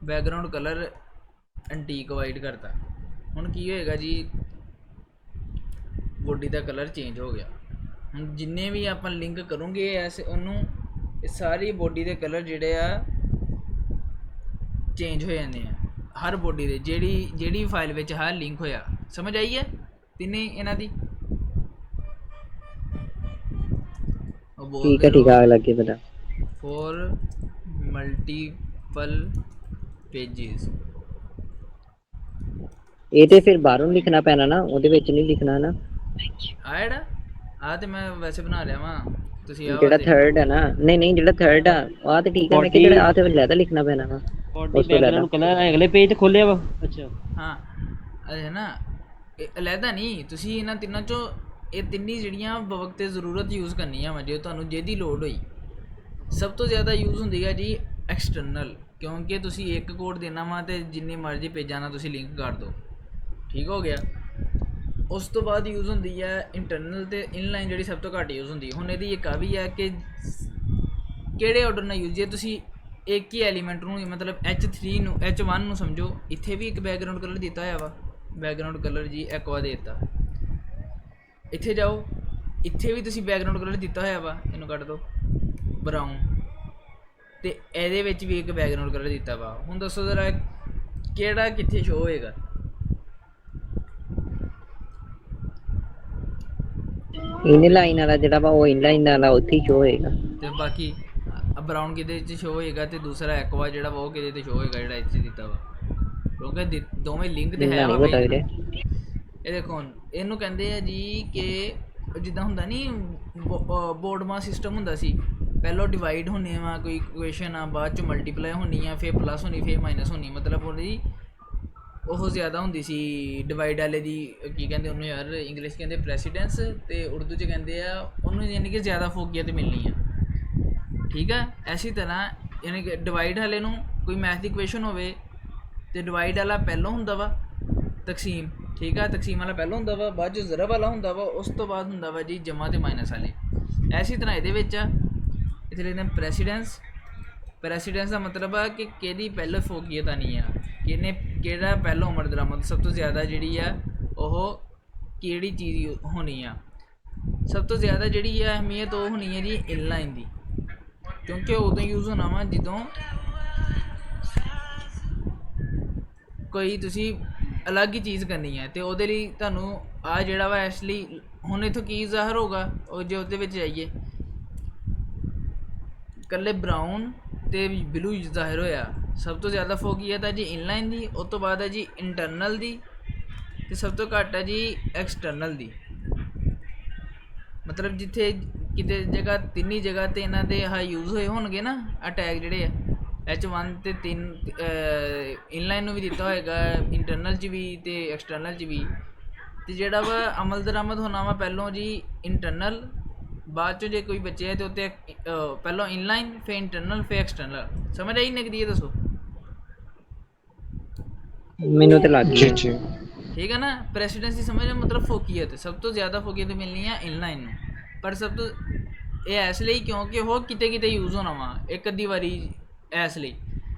background colour antique white ਕਰਤਾ। ਹੁਣ ਕੀ ਹੋਏਗਾ ਜੀ? ਬੋਡੀ ਦਾ ਕਲਰ ਚੇਂਜ ਹੋ ਗਿਆ। ਹੁਣ ਜਿੰਨੇ ਵੀ ਆਪਾਂ ਲਿੰਕ ਕਰੋਗੇ ਐਸੇ ਉਹਨੂੰ, ਇਹ ਸਾਰੀ ਬੋਡੀ ਦੇ ਕਲਰ ਜਿਹੜੇ ਆ ਚੇਂਜ ਹੋ ਜਾਂਦੇ ਆ ਹਰ ਬੋਡੀ ਦੇ, ਜਿਹੜੀ ਫਾਈਲ ਵਿੱਚ ਹਰ ਲਿੰਕ ਹੋਇਆ। ਸਮਝ ਆਈ ਹੈ ਤਿੰਨੇ ਇਹਨਾਂ ਦੀ? ਠੀਕ ਆ ਲੱਗੇ ਪਤਾ। For multiple pages. ਇਹ ਤੇ ਫਿਰ ਬਾਹਰੋਂ ਲਿਖਣਾ ਪੈਣਾ ਨਾ, ਉਹਦੇ ਵਿੱਚ ਨਹੀਂ ਲਿਖਣਾ ਨਾ। ਆ ਤੇ ਮੈਂ ਵੈਸੇ ਬਣਾ ਰਿਹਾ ਵਾਂ, ਤੁਸੀਂ ਜਿਹੜਾ ਥਰਡ ਹੈ ਨਾ, ਨਹੀਂ ਜਿਹੜਾ ਥਰਡ ਆ ਆਹ ਤੇ ਠੀਕ ਹੈ, ਮੈਂ ਕਿ ਜਿਹੜਾ ਆ ਤੇ ਲੈਦਾ ਲਿਖਣਾ ਪੈਣਾ ਵਾ। ਬੈਕਗ੍ਰਾਉਂਡ ਕਲਰ ਅਗਲੇ ਪੇਜ ਤੇ ਖੋਲਿਆ ਵਾ। ਅੱਛਾ ਹਾਂ, ਅਰੇ ਨਾ ਇਹ ਅਲੱਗਾ ਨਹੀਂ, ਤੁਸੀਂ ਇਹਨਾਂ ਤਿੰਨਾਂ ਚੋਂ ਇਹ ਤਿੰਨੀ ਜਿਹੜੀਆਂ ਬਵਕਤੇ ਜ਼ਰੂਰਤ ਯੂਜ਼ ਕਰਨੀਆਂ ਵਾ, ਜੇ ਤੁਹਾਨੂੰ ਜਿਹਦੀ ਲੋੜ ਹੋਈ। ਸਭ ਤੋਂ ਜ਼ਿਆਦਾ ਯੂਜ਼ ਹੁੰਦੀ ਹੈ ਜੀ ਐਕਸਟਰਨਲ, ਕਿਉਂਕਿ ਤੁਸੀਂ ਇੱਕ ਕੋਡ ਦੇਣਾ ਵਾ ਤੇ ਜਿੰਨੀ ਮਰਜ਼ੀ ਪੇਜਾਂ ਨਾਲ ਤੁਸੀਂ ਲਿੰਕ ਕਰ ਦਿਓ। ਠੀਕ ਹੋ ਗਿਆ। ਉਸ ਤੋਂ ਬਾਅਦ ਯੂਜ਼ ਹੁੰਦੀ ਹੈ ਇੰਟਰਨਲ ਤੇ ਇਨਲਾਈਨ, ਜਿਹੜੀ ਸਭ ਤੋਂ ਘੱਟ ਯੂਜ਼ ਹੁੰਦੀ ਹੈ। ਹੁਣ ਇਹਦੀ ਇੱਕ ਆ ਵੀ ਹੈ ਕਿ ਕਿਹੜੇ ਆਰਡਰ ਨਾਲ ਯੂਜ਼, ਜੇ ਤੁਸੀਂ ਇੱਕ ਹੀ ਐਲੀਮੈਂਟ ਨੂੰ ਮਤਲਬ H3 ਨੂੰ H1 ਨੂੰ ਸਮਝੋ, ਇੱਥੇ ਵੀ ਇੱਕ ਬੈਕਗਰਾਊਂਡ ਕਲਰ ਦਿੱਤਾ ਹੋਇਆ ਵਾ, ਬੈਕਗਰਾਊਂਡ ਕਲਰ ਜੀ ਐਕਵਾ ਦੇ ਦਿੱਤਾ। ਇੱਥੇ ਜਾਓ, ਇੱਥੇ ਵੀ ਤੁਸੀਂ ਬੈਕਗਰਾਊਂਡ ਕਲਰ ਦਿੱਤਾ ਹੋਇਆ ਵਾ, ਇਹਨੂੰ ਕੱਢ ਦਿਓ ਬਰਾਊਨ, ਤੇ ਇਹਦੇ ਵਿੱਚ ਵੀ ਇੱਕ ਬੈਕਗਰਾਊਂਡ ਕਲਰ ਦਿੱਤਾ ਵਾ। ਹੁਣ ਦੱਸੋ ਜ਼ਰਾ ਕਿਹੜਾ ਕਿੱਥੇ ਸ਼ੋ ਹੋਏਗਾ? ਇਨਲਾਈਨ ਵਾਲਾ ਜਿਹੜਾ ਵਾ ਉਹ ਇਨਲਾਈਨ ਵਾਲਾ ਉੱਥੇ ਹੀ ਸ਼ੋ ਹੋਏਗਾ, ਤੇ ਬਾਕੀ ਬਰਾਊਨ ਕਿਹਦੇ 'ਚ ਸ਼ੋ ਹੋਏਗਾ ਤੇ ਦੂਸਰਾ ਐਕਵਾ ਜਿਹੜਾ ਵਾ ਉਹ ਕਿਹਦੇ 'ਤੇ ਸ਼ੋ ਹੋਏਗਾ, ਜਿਹੜਾ ਇੱਥੇ ਦਿੱਤਾ ਵਾ, ਕਿਉਂਕਿ ਦੋਵੇਂ ਲਿੰਕ ਤੇ ਹੈ ਨਹੀਂ ਵਾ ਪਤਾ page ਵੀਰੇ। ਨਾਲ। ਇਹ ਦੇਖੋ ਹੁਣ ਇਹਨੂੰ ਕਹਿੰਦੇ ਆ ਜੀ ਕਿ ਜਿੱਦਾਂ ਹੁੰਦਾ ਨਹੀਂ ਬੋਰਡਮਾ ਸਿਸਟਮ ਹੁੰਦਾ ਸੀ, ਪਹਿਲਾਂ ਡਿਵਾਈਡ ਹੋਣੀ ਵਾ ਕੋਈ ਇਕੁਏਸ਼ਨ ਆ, ਬਾਅਦ 'ਚ ਮਲਟੀਪਲਾਈ ਹੋਣੀ ਆ, ਫਿਰ ਪਲੱਸ ਹੋਣੀ, ਫਿਰ ਮਾਈਨਸ ਹੋਣੀ, ਮਤਲਬ ਉਹਦੀ ਉਹ ਜ਼ਿਆਦਾ ਹੁੰਦੀ ਸੀ ਡਿਵਾਈਡ ਵਾਲੇ ਦੀ। ਕੀ ਕਹਿੰਦੇ ਉਹਨੂੰ ਯਾਰ, ਇੰਗਲਿਸ਼ ਕਹਿੰਦੇ ਪ੍ਰੈਸੀਡੈਂਸ, ਤੇ ਉਰਦੂ 'ਚ ਕਹਿੰਦੇ ਆ ਉਹਨੂੰ ਯਾਨੀ ਕਿ ਜ਼ਿਆਦਾ ਫੋਕੀਅਤ ਮਿਲਣੀ ਆ। ਠੀਕ ਆ, ਐਸੀ ਤਰ੍ਹਾਂ ਯਾਨੀ ਕਿ ਡਿਵਾਈਡ ਵਾਲੇ ਨੂੰ ਕੋਈ ਮੈਥ ਦੀ ਇਕੁਏਸ਼ਨ ਹੋਵੇ ਤੇ ਡਿਵਾਈਡ ਵਾਲਾ ਪਹਿਲਾਂ ਹੁੰਦਾ ਵਾ ਤਕਸੀਮ। ਠੀਕ ਆ, ਤਕਸੀਮ ਵਾਲਾ ਪਹਿਲਾਂ ਹੁੰਦਾ ਵਾ, ਬਾਅਦ 'ਚ ਜ਼ਰਬ ਵਾਲਾ ਹੁੰਦਾ ਵਾ, ਉਸ ਤੋਂ ਬਾਅਦ ਹੁੰਦਾ ਵਾ ਜੀ ਜਮਾ ਤੇ ਮਾਈਨਸ ਵਾਲੇ। ਐਸੀ ਤਰ੍ਹਾਂ ਇਹਦੇ ਵਿੱਚ ਆ, ਇੱਥੇ ਲਿਖਦੇ ਪ੍ਰੈਸੀਡੈਂਸ। ਪ੍ਰੈਸੀਡੈਂਸ ਦਾ ਮਤਲਬ ਆ ਕਿ ਕਿਹਦੀ ਪਹਿਲਾਂ ਫੋਕੀਅਤ ਆਣੀ ਆ, ਕਿਹੜਾ ਪਹਿਲਾਂ ਉਮਰ ਦਰਾਮਦ ਸਭ ਤੋਂ ਜ਼ਿਆਦਾ ਜਿਹੜੀ ਆ ਉਹ ਕਿਹੜੀ ਚੀਜ਼ ਹੋਣੀ ਆ। ਸਭ ਤੋਂ ਜ਼ਿਆਦਾ ਜਿਹੜੀ ਆ ਅਹਿਮੀਅਤ ਉਹ ਹੋਣੀ ਹੈ ਜੀ ਇਨਲਾਈਨ ਦੀ, ਕਿਉਂਕਿ ਉਦੋਂ ਯੂਜ਼ ਹੋਣਾ ਵਾ ਜਦੋਂ ਕੋਈ ਤੁਸੀਂ ਅਲੱਗ ਹੀ ਚੀਜ਼ ਕਰਨੀ ਹੈ, ਤੇ ਉਹਦੇ ਲਈ ਤੁਹਾਨੂੰ ਆ ਜਿਹੜਾ ਵਾ ਇਸ ਲਈ ਹੁਣ ਇੱਥੋਂ ਕੀ ਜ਼ਾਹਰ ਹੋਗਾ, ਉਹ ਜੇ ਉਹਦੇ ਵਿੱਚ ਜਾਈਏ ਇਕੱਲੇ ਬਰਾਊਨ ਤੇ ਬਲੂ ਜ਼ਾਹਿਰ ਹੋਇਆ। ਸਭ ਤੋਂ ਜ਼ਿਆਦਾ ਫੋਕੀਅਤ ਹੈ ਜੀ ਇਨਲਾਈਨ ਦੀ, ਉਸ ਤੋਂ ਬਾਅਦ ਹੈ ਜੀ ਇੰਟਰਨਲ ਦੀ, ਤੇ ਸਭ ਤੋਂ ਘੱਟ ਹੈ ਜੀ ਐਕਸਟਰਨਲ ਦੀ। ਮਤਲਬ ਜਿੱਥੇ ਕਿਤੇ ਜਗ੍ਹਾ ਤਿੰਨੀ ਜਗ੍ਹਾ ਤੇ ਇਹਨਾਂ ਦੇ ਆਹ ਯੂਜ਼ ਹੋਏ ਹੋਣਗੇ ਨਾ ਆ ਟੈਗ ਜਿਹੜੇ ਆ H1 ਤੇ 3 ਇਨਲਾਈਨ ਨੂੰ ਵੀ ਦਿੱਤਾ ਹੋਏਗਾ, ਇੰਟਰਨਲ 'ਚ ਵੀ ਤੇ ਐਕਸਟਰਨਲ 'ਚ ਵੀ। ਤੇ ਜਿਹੜਾ ਵਾ ਅਮਲ ਦਰਾਮਦ ਹੋਣਾ ਵਾ ਪਹਿਲੋਂ ਜੀ ਇੰਟਰਨਲ, ਬਾਅਦ 'ਚੋਂ ਜੇ ਕੋਈ ਬਚਿਆ ਤੇ ਉੱਤੇ ਪਹਿਲਾਂ ਇਨਲਾਈਨ, ਫਿਰ ਇੰਟਰਨਲ, ਫਿਰ ਐਕਸਟਰਨਲ। ਸਮਝ ਆਈ ਨਿਕਦੀ ਹੈ? ਦੱਸੋ। ਮੈਨੂੰ ਤੇ ਲੱਗ ਜੀ ਗਿਆ। ਜੀ ਠੀਕ ਹੈ ਨਾ। ਪ੍ਰੈਸੀਡੈਂਸੀ ਸਮਝ ਲਓ, ਮਤਲਬ ਫੋਕੀਅਤ ਸਭ ਤੋਂ ਜ਼ਿਆਦਾ ਫੋਕੀਅਤ ਮਿਲਣੀ ਆ ਇਨਲਾਈਨ ਨੂੰ, ਪਰ ਸਭ ਤੋਂ ਇਹ ਇਸ ਲਈ ਕਿਉਂਕਿ ਉਹ ਕਿਤੇ ਕਿਤੇ ਯੂਜ਼ ਹੋਣਾ ਵਾ ਇੱਕ ਅੱਧੀ ਵਾਰੀ। ਇਸ ਲਈ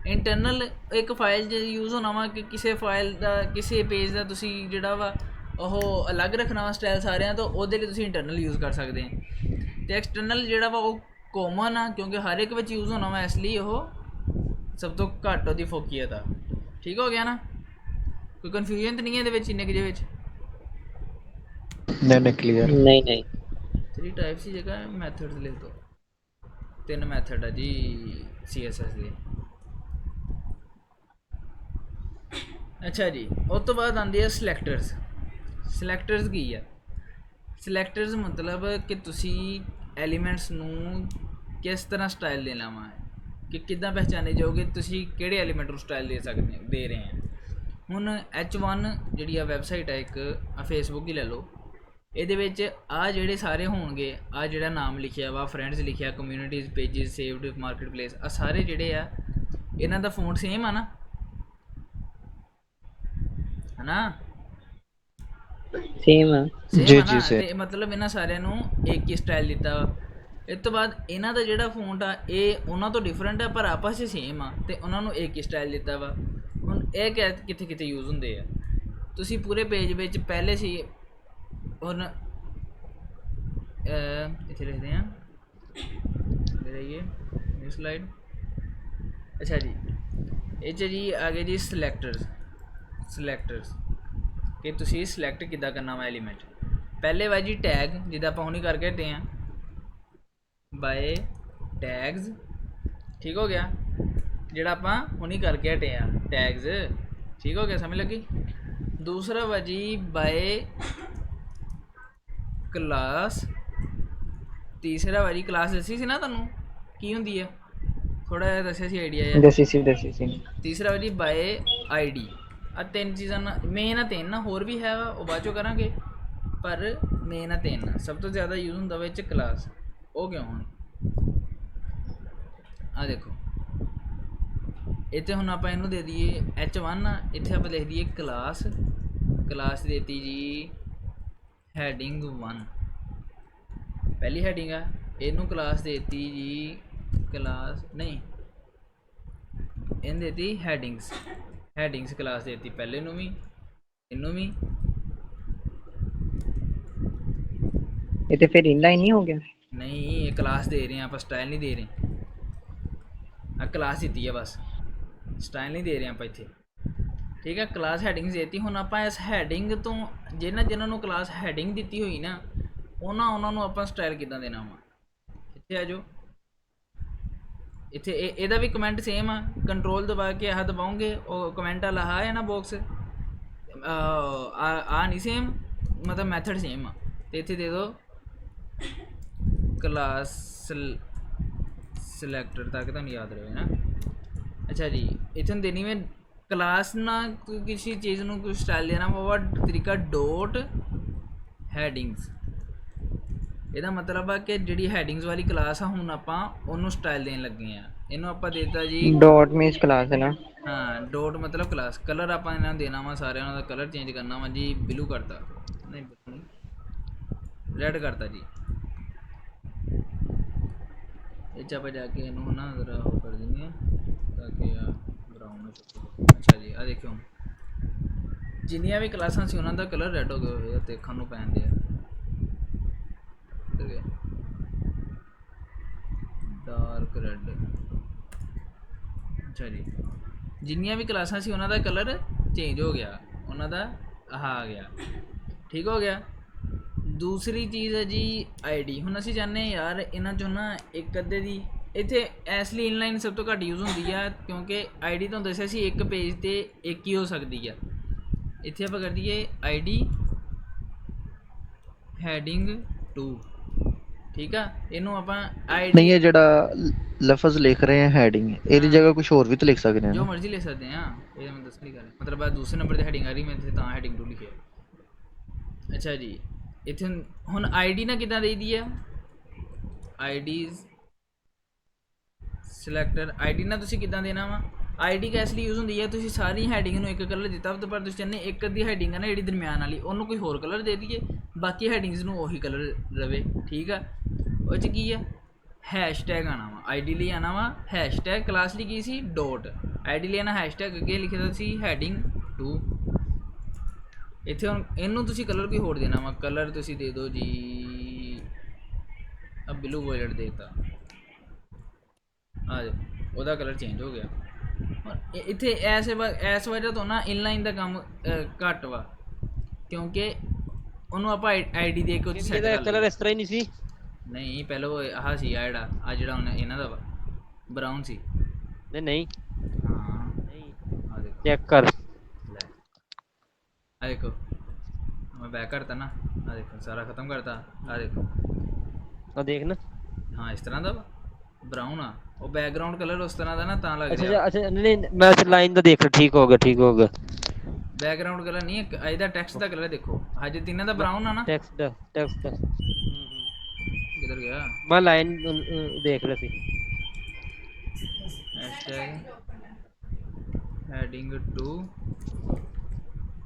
ਇੰਟਰਨਲ ਇੱਕ ਫਾਈਲ 'ਚ ਯੂਜ਼ ਹੋਣਾ ਵਾ ਕਿ ਕਿਸੇ ਫਾਈਲ ਦਾ ਕਿਸੇ ਪੇਜ ਦਾ ਤੁਸੀਂ ਜਿਹੜਾ ਵਾ ਉਹ ਅਲੱਗ ਰੱਖਣਾ ਵਾ ਸਟਾਈਲ ਸਾਰਿਆਂ ਤੋਂ, ਉਹਦੇ ਲਈ ਤੁਸੀਂ ਇੰਟਰਨਲ ਯੂਜ਼ ਕਰ ਸਕਦੇ ਆ। ਅਤੇ ਐਕਸਟਰਨਲ ਜਿਹੜਾ ਵਾ ਉਹ ਕੋਮਨ ਆ, ਕਿਉਂਕਿ ਹਰ ਇੱਕ ਵਿੱਚ ਯੂਜ਼ ਹੋਣਾ ਵਾ, ਇਸ ਲਈ ਉਹ ਸਭ ਤੋਂ ਘੱਟ ਉਹਦੀ ਫੋਕੀਅਤ ਆ। ਠੀਕ ਹੋ ਗਿਆ ਨਾ? ਕੋਈ ਕਨਫਿਊਜ਼ਨ ਤਾਂ ਨਹੀਂ ਹੈ ਇਹਦੇ ਵਿੱਚ ਇੰਨੇ ਕੁ ਜਿਹੇ ਵਿੱਚ? नहीं क्लियर। ਨਹੀਂ ਨਹੀਂ 3 टाइप्स की जगह मैथड्स लिख दो। 3 मैथड है जी CSS ਦੇ। ਅੱਛਾ ਜੀ, ਉਸ ਤੋਂ ਬਾਅਦ ਆਉਂਦੇ ਆ ਸਿਲੈਕਟਰਸ। ਸਿਲੈਕਟਰਸ ਕੀ ਆ? ਸਿਲੈਕਟਰਸ ਮਤਲਬ ਕਿ ਤੁਸੀਂ ਐਲੀਮੈਂਟਸ ਨੂੰ ਕਿਸ ਤਰ੍ਹਾਂ ਸਟਾਈਲ ਦੇਣਾ ਵਾ, ਕਿ ਕਿੱਦਾਂ ਪਹਿਚਾਨੇ ਜਾਓਗੇ ਤੁਸੀਂ ਕਿਹੜੇ ਐਲੀਮੈਂਟ ਨੂੰ ਸਟਾਈਲ ਦੇ ਰਹੇ ਆ। ਹੁਣ H1 ਜਿਹੜੀ ਆ ਵੈਬਸਾਈਟ ਹੈ ਇੱਕ, ਆ ਫੇਸਬੁੱਕ ਹੀ ਲੈ ਲਓ, ਇਹਦੇ ਵਿੱਚ ਆ ਜਿਹੜੇ ਸਾਰੇ ਹੋਣਗੇ, ਆ ਜਿਹੜਾ ਨਾਮ ਲਿਖਿਆ ਵਾ, ਫਰੈਂਡਸ ਲਿਖਿਆ, communities, pages, saved, market place, ਆ ਸਾਰੇ ਜਿਹੜੇ ਆ ਇਹਨਾਂ ਦਾ ਫੌਂਟ ਸੇਮ ਆ ਨਾ, ਹਨਾ? ਸੇਮ ਆ। ਜੀ, ਸੇਮ same। ਤੇ ਮਤਲਬ ਇਹਨਾਂ ਸਾਰਿਆਂ ਨੂੰ ਇੱਕ ਹੀ ਸਟਾਈਲ ਦਿੱਤਾ ਵਾ। ਇਸ ਤੋਂ ਬਾਅਦ ਇਹਨਾਂ ਦਾ ਜਿਹੜਾ ਫੌਂਟ ਆ ਇਹ ਉਹਨਾਂ ਤੋਂ ਡਿਫਰੈਂਟ ਆ, ਪਰ ਆਪਸ 'ਚ ਸੇਮ ਆ, ਤੇ ਉਹਨਾਂ ਨੂੰ ਇੱਕ ਹੀ ਸਟਾਈਲ ਦਿੱਤਾ ਵਾ। ਹੁਣ ਇਹ ਕਿੱਥੇ ਕਿੱਥੇ ਯੂਜ਼ ਹੁੰਦੇ ਆ? ਤੁਸੀਂ ਪੂਰੇ ਪੇਜ ਵਿੱਚ ਪਹਿਲੇ ਸੀ, ਹੁਣ ਇੱਥੇ ਲਿਖਦੇ ਹਾਂ, ਰਹੀਏ ਨਿਊ ਸਲਾਈਡ। ਅੱਛਾ ਜੀ, ਇਹ 'ਚ ਜੀ ਆ ਗਏ ਜੀ ਸਿਲੈਕਟਰਸ ਕਿ ਤੁਸੀਂ ਸਿਲੈਕਟ ਕਿੱਦਾਂ ਕਰਨਾ ਵਾ ਐਲੀਮੈਂਟ। ਪਹਿਲੇ ਵਾ ਜੀ ਟੈਗ, ਜਿੱਦਾਂ ਆਪਾਂ ਹੁਣੀ ਕਰਕੇ ਹਟੇ ਹਾਂ, ਬਾਏ ਟੈਗਸ। ਠੀਕ ਹੋ ਗਿਆ? ਜਿਹੜਾ ਆਪਾਂ ਹੁਣੀ ਕਰਕੇ ਹਟੇ ਆ ਟੈਗਸ। ਠੀਕ ਹੋ ਗਿਆ? ਸਮਝ ਲੱਗੀ? ਦੂਸਰਾ ਵਾ ਜੀ ਬਾਏ ਕਲਾਸ। ਤੀਸਰਾ ਵਾ ਜੀ ਕਲਾਸ ਦੱਸੀ ਸੀ ਨਾ ਤੁਹਾਨੂੰ ਕੀ ਹੁੰਦੀ ਆ, ਥੋੜਾ ਜਿਹਾ ਦੱਸਿਆ ਸੀ ਆਈਡੀਆ ਯਾਰ। ਦੱਸੀ ਸੀ। ਤੀਸਰਾ ਵਾ ਜੀ ਬਾਏ ID। ਆ ਤਿੰਨ ਚੀਜ਼ਾਂ ਮੇਨ ਆ ਤਿੰਨ, ਹੋਰ ਵੀ ਹੈ ਵਾ ਉਹ ਬਾਅਦ ਚੋਂ ਕਰਾਂਗੇ, ਪਰ ਮੇਨ ਆ ਤਿੰਨ। ਸਭ ਤੋਂ ਜ਼ਿਆਦਾ ਯੂਜ਼ ਹੁੰਦਾ ਵਿੱਚ ਕਲਾਸ। ਉਹ ਕਿਉਂ ਹੁਣ ਆ ਦੇਖੋ ਇੱਥੇ ਹੁਣ ਆਪਾਂ ਇਹਨੂੰ ਦੇ ਦਈਏ H1 ਆ, ਇੱਥੇ ਆਪਾਂ ਲਿਖ ਦਈਏ ਕਲਾਸ। ਕਲਾਸ ਦੇਤੀ ਜੀ ਹੈਡਿੰਗ 1, ਪਹਿਲੀ ਹੈਡਿੰਗ ਆ। ਇਹਨੂੰ ਕਲਾਸ ਦੇਤੀ ਜੀ ਕਲਾਸ ਨਹੀਂ, ਇਹਨੂੰ ਦੇਤੀ ਹੈਡਿੰਗਸ। ਹੈਡਿੰਗਸ ਕਲਾਸ ਦੇਤੀ ਪਹਿਲੇ ਨੂੰ ਵੀ, ਇਹਨੂੰ ਵੀ। ਇਹ ਤੇ ਫਿਰ ਇਨਲਾਈਨ ਨਹੀਂ ਹੋ ਗਿਆ? ਨਹੀਂ ਇਹ ਕਲਾਸ ਦੇ ਰਹੇ ਹਾਂ ਆਪਾਂ, ਸਟਾਈਲ ਨਹੀਂ ਦੇ ਰਹੇ। ਆ ਕਲਾਸ ਦਿੱਤੀ ਆ ਬਸ, ਸਟਾਈਲ ਨਹੀਂ ਦੇ ਰਹੇ ਆਪਾਂ ਇੱਥੇ, ਠੀਕ ਹੈ। ਕਲਾਸ ਹੈਡਿੰਗਸ ਦੇਤੀ। ਹੁਣ ਆਪਾਂ ਇਸ ਹੈਡਿੰਗ ਤੋਂ ਜਿਨ੍ਹਾਂ ਨੂੰ ਕਲਾਸ ਹੈਡਿੰਗ ਦਿੱਤੀ ਹੋਈ ਨਾ, ਉਹਨਾਂ ਨੂੰ ਆਪਾਂ ਸਟਾਈਲ ਕਿੱਦਾਂ ਦੇਣਾ ਵਾ। ਇੱਥੇ ਆ ਜਾਓ, ਇੱਥੇ ਇਹਦਾ ਵੀ ਕਮੈਂਟ ਸੇਮ ਆ। ਕੰਟਰੋਲ ਦਬਾ ਕੇ ਆਹ ਦਬਾਉਂਗੇ, ਉਹ ਕਮੈਂਟ ਵਾਲਾ ਹੈ ਨਾ ਬਾਕਸ, ਆ ਨਹੀਂ ਸੇਮ, ਮਤਲਬ ਮੈਥਡ ਸੇਮ ਆ। ਤੇ ਇੱਥੇ ਦੇ ਦਿਓ ਕਲਾਸ ਸਿਲੈਕਟਰ ਤੱਕ, ਤੁਹਾਨੂੰ ਯਾਦ ਰਹੇ ਨਾ। ਅੱਛਾ ਜੀ, ਇੱਥੇ ਦੇਣੀ ਮੈਂ ਕਲਾਸ ਨਾ ਕਿਸੇ ਚੀਜ਼ ਨੂੰ ਕੋਈ ਸਟਾਈਲ ਦੇਣਾ ਵਾ ਤਰੀਕਾ ਡੋਟ ਹੈਡਿੰਗਸ। ਇਹਦਾ ਮਤਲਬ ਆ ਕਿ ਜਿਹੜੀ ਹੈਡਿੰਗਸ ਵਾਲੀ ਕਲਾਸ ਆ, ਹੁਣ ਆਪਾਂ ਉਹਨੂੰ ਸਟਾਈਲ ਦੇਣ ਲੱਗੇ ਆ। ਇਹਨੂੰ ਆਪਾਂ ਦੇਤਾ ਜੀ ਡਾਟ ਮੀਨਸ ਕਲਾਸ ਹੈ ਨਾ। ਹਾਂ, ਡੋਟ ਮਤਲਬ ਕਲਾਸ। ਕਲਰ ਆਪਾਂ ਇਹਨਾਂ ਨੂੰ ਦੇਣਾ ਵਾ, ਸਾਰਿਆਂ ਦਾ ਕਲਰ ਚੇਂਜ ਕਰਨਾ ਵਾ ਜੀ। ਬਲੂ ਕਰਤਾ, ਨਹੀਂ ਰੈਡ ਕਰਤਾ ਜੀ। ਇਹ 'ਚ ਆਪਾਂ ਜਾ ਕੇ ਇਹਨੂੰ ਨਾ ਜ਼ਰਾ ਉਹ ਕਰ ਦਿੰਦੇ ਆ ਤਾਂ ਕਿ ਆ ਬਰਾਊਨ। ਅੱਛਾ ਜੀ, ਆ ਦੇਖਿਓ ਜਿੰਨੀਆਂ ਵੀ ਕਲਾਸਾਂ ਸੀ ਉਹਨਾਂ ਦਾ ਕਲਰ ਰੈਡ ਹੋ ਗਿਆ ਹੋਇਆ, ਦੇਖਣ ਨੂੰ ਪੈਂਦੇ ਆ। Dark red. ਅੱਛਾ ਜੀ, ਜਿੰਨੀਆਂ ਵੀ ਕਲਾਸਾਂ ਸੀ ਉਹਨਾਂ ਦਾ ਕਲਰ ਚੇਂਜ ਹੋ ਗਿਆ, ਉਹਨਾਂ ਦਾ ਆਹ ਆ ਗਿਆ, ਠੀਕ ਹੋ ਗਿਆ। ਦੂਸਰੀ ਚੀਜ਼ ਹੈ ਜੀ ਆਈਡੀ। ਹੁਣ ਅਸੀਂ ਚਾਹੁੰਦੇ ਯਾਰ ਇਹਨਾਂ 'ਚੋਂ ਨਾ ਇੱਕ ਅੱਧੇ ਦੀ, ਇੱਥੇ ਇਸ ਲਈ ਇਨਲਾਈਨ ਸਭ ਤੋਂ ਘੱਟ ਯੂਜ਼ ਹੁੰਦੀ ਆ, ਕਿਉਂਕਿ ਆਈਡੀ ਤੁਹਾਨੂੰ ਦੱਸਿਆ ਸੀ ਇੱਕ ਪੇਜ 'ਤੇ ਇੱਕ ਹੀ ਹੋ ਸਕਦੀ ਆ। ਇੱਥੇ ਆਪਾਂ ਕਰ ਦਈਏ ਆਈਡੀ ਹੈਡਿੰਗ 2, ਠੀਕ ਆ। ਇਹਨੂੰ ਆਪਾਂ ਆਈਡੀ ਨਹੀਂ, ਇਹ ਜਿਹੜਾ ਲਫ਼ਜ਼ ਲਿਖ ਰਹੇ ਆ ਹੈਡਿੰਗ, ਇਹਦੀ ਜਗ੍ਹਾ ਕੁਝ ਹੋਰ ਵੀ ਤਾਂ ਲਿਖ ਸਕਦੇ ਹਾਂ ਜੋ ਨਾ। ਮਰਜ਼ੀ ਲਿਖ ਸਕਦੇ ਹਾਂ, ਇਹ ਮੈਂ ਦੱਸ ਨਹੀਂ ਕਰ ਰਿਹਾ। ਮਤਲਬ ਆ ਦੂਸਰੇ ਨੰਬਰ 'ਤੇ ਹੈਡਿੰਗ ਆ ਰਹੀ, ਮੈਂ ਇੱਥੇ ਤਾਂ ਹੈਡਿੰਗ 2 ਲਿਖਿਆ। ਅੱਛਾ ਜੀ, ਇੱਥੇ ਹੁਣ ਆਈਡੀ ਨਾ ਕਿੱਦਾਂ ਦੇਈਦੀ ਆ, ਆਈਡੀਜ਼ ਸਿਲੈਕਟਰ। ਆਈਡੀ ਨਾ ਤੁਸੀਂ ਕਿੱਦਾਂ ਦੇਣਾ ਵਾ, ਆਈਡੀ ਕਿਸ ਲਈ ਯੂਜ਼ ਹੁੰਦੀ ਹੈ, ਤੁਸੀਂ ਸਾਰੀ ਹੈਡਿੰਗ ਨੂੰ ਇੱਕ ਕਲਰ ਦਿੱਤਾ, ਪਰ ਤੁਸੀਂ ਚਾਹੁੰਦੇ ਇੱਕ ਅੱਧੀ ਹੈਡਿੰਗ ਆ ਨਾ ਜਿਹੜੀ ਦਰਮਿਆਨ ਵਾਲੀ, ਉਹਨੂੰ ਕੋਈ ਹੋਰ ਕਲਰ ਦੇ ਦਈਏ, ਬਾਕੀ ਹੈਡਿੰਗਸ ਨੂੰ ਉਹੀ ਕਲਰ ਰਵੇ, ਠੀਕ ਆ। ਉਹ 'ਚ ਕੀ ਆ, ਹੈਸ਼ਟੈਗ ਆਣਾ ਵਾ, ਆਈਡੀ ਲਈ ਆਣਾ ਵਾ ਹੈਸ਼ਟੈਗ। ਕਲਾਸ ਲਈ ਕੀ ਸੀ, ਡੋਟ। ਆਈਡੀ ਲਈ ਆਣਾ ਹੈਸ਼ਟੈਗ, ਅੱਗੇ ਲਿਖਿਆ ਦਾ ਸੀ ਹੈਡਿੰਗ 2। ਇੱਥੇ ਹੁਣ ਇਹਨੂੰ ਤੁਸੀਂ ਕਲਰ ਕੋਈ ਹੋਰ ਦੇਣਾ ਵਾ, ਕਲਰ ਤੁਸੀਂ ਦੇ ਦਿਓ ਜੀ ਆ ਬਲੂ ਵਾਇਲਟ ਦੇਤਾ, ਆ ਜਾਓ ਉਹਦਾ ਕਲਰ ਚੇਂਜ ਹੋ ਗਿਆ। ਇੱਥੇ ਇਸ ਵਜ੍ਹਾ ਤੋਂ ਨਾ ਇਨਲਾਈਨ ਦਾ ਕੰਮ ਘੱਟ ਵਾ, ਕਿਉਂਕਿ ਉਹਨੂੰ ਆਪਾਂ ਆਈਡੀ ਦੇ ਕੇ ਉੱਥੇ ਸੈੱਟ ਕਰ ਕਲਰ ਇਸ ਤਰ੍ਹਾਂ ਹੀ ਨਹੀਂ ਸੀ। ਨਹੀਂ ਪਹਿਲਾਂ ਉਹ ਆਹ ਸੀ ਆ ਜਿਹੜਾ ਹੁਣ ਇਹਨਾਂ ਦਾ ਵਾ ਬਰਾਊਨ ਸੀ। ਨਹੀਂ ਹਾਂ ਨਹੀਂ, ਆ ਦੇਖੋ, ਚੈੱਕ ਕਰ ਲੈ ਆ ਦੇਖੋ, ਮੈਂ ਬੈਕ ਕਰਤਾ ਨਾ, ਆ ਦੇਖੋ ਸਾਰਾ ਖਤਮ ਕਰਤਾ, ਆ ਦੇਖੋ ਆ ਦੇਖ ਨਾ। ਹਾਂ ਇਸ ਤਰ੍ਹਾਂ ਦਾ ਵਾ, ਬਰਾਊਨ ਆ ਉਹ ਬੈਕਗਰਾਉਂਡ ਕਲਰ ਉਸ ਤਰ੍ਹਾਂ ਦਾ ਨਾ, ਤਾਂ ਲੱਗ ਅੱਛਾ ਰਿਹਾ। ਅੱਛਾ, ਨਹੀਂ ਮੈਂ ਲਾਈਨ ਦਾ ਦੇਖ, ਠੀਕ ਹੋ ਗਿਆ ਠੀਕ ਹੋ ਗਿਆ। ਬੈਕਗਰਾਉਂਡ ਕਲਰ ਨਹੀਂ, ਇਹਦਾ ਟੈਕਸਟ ਦਾ ਕਲਰ ਦੇਖੋ, ਹਜੇ ਤਿੰਨਾਂ ਦਾ ਬਰਾਊਨ ਆ ਨਾ। ਟੈਕਸਟ ਕਿੱਧਰ ਗਿਆ, ਮੈਂ ਲਾਈਨ ਦੇਖ ਰਿਹਾ ਸੀ। ਹੈਸ਼ਟੈਗ ਹੈਡਿੰਗ 2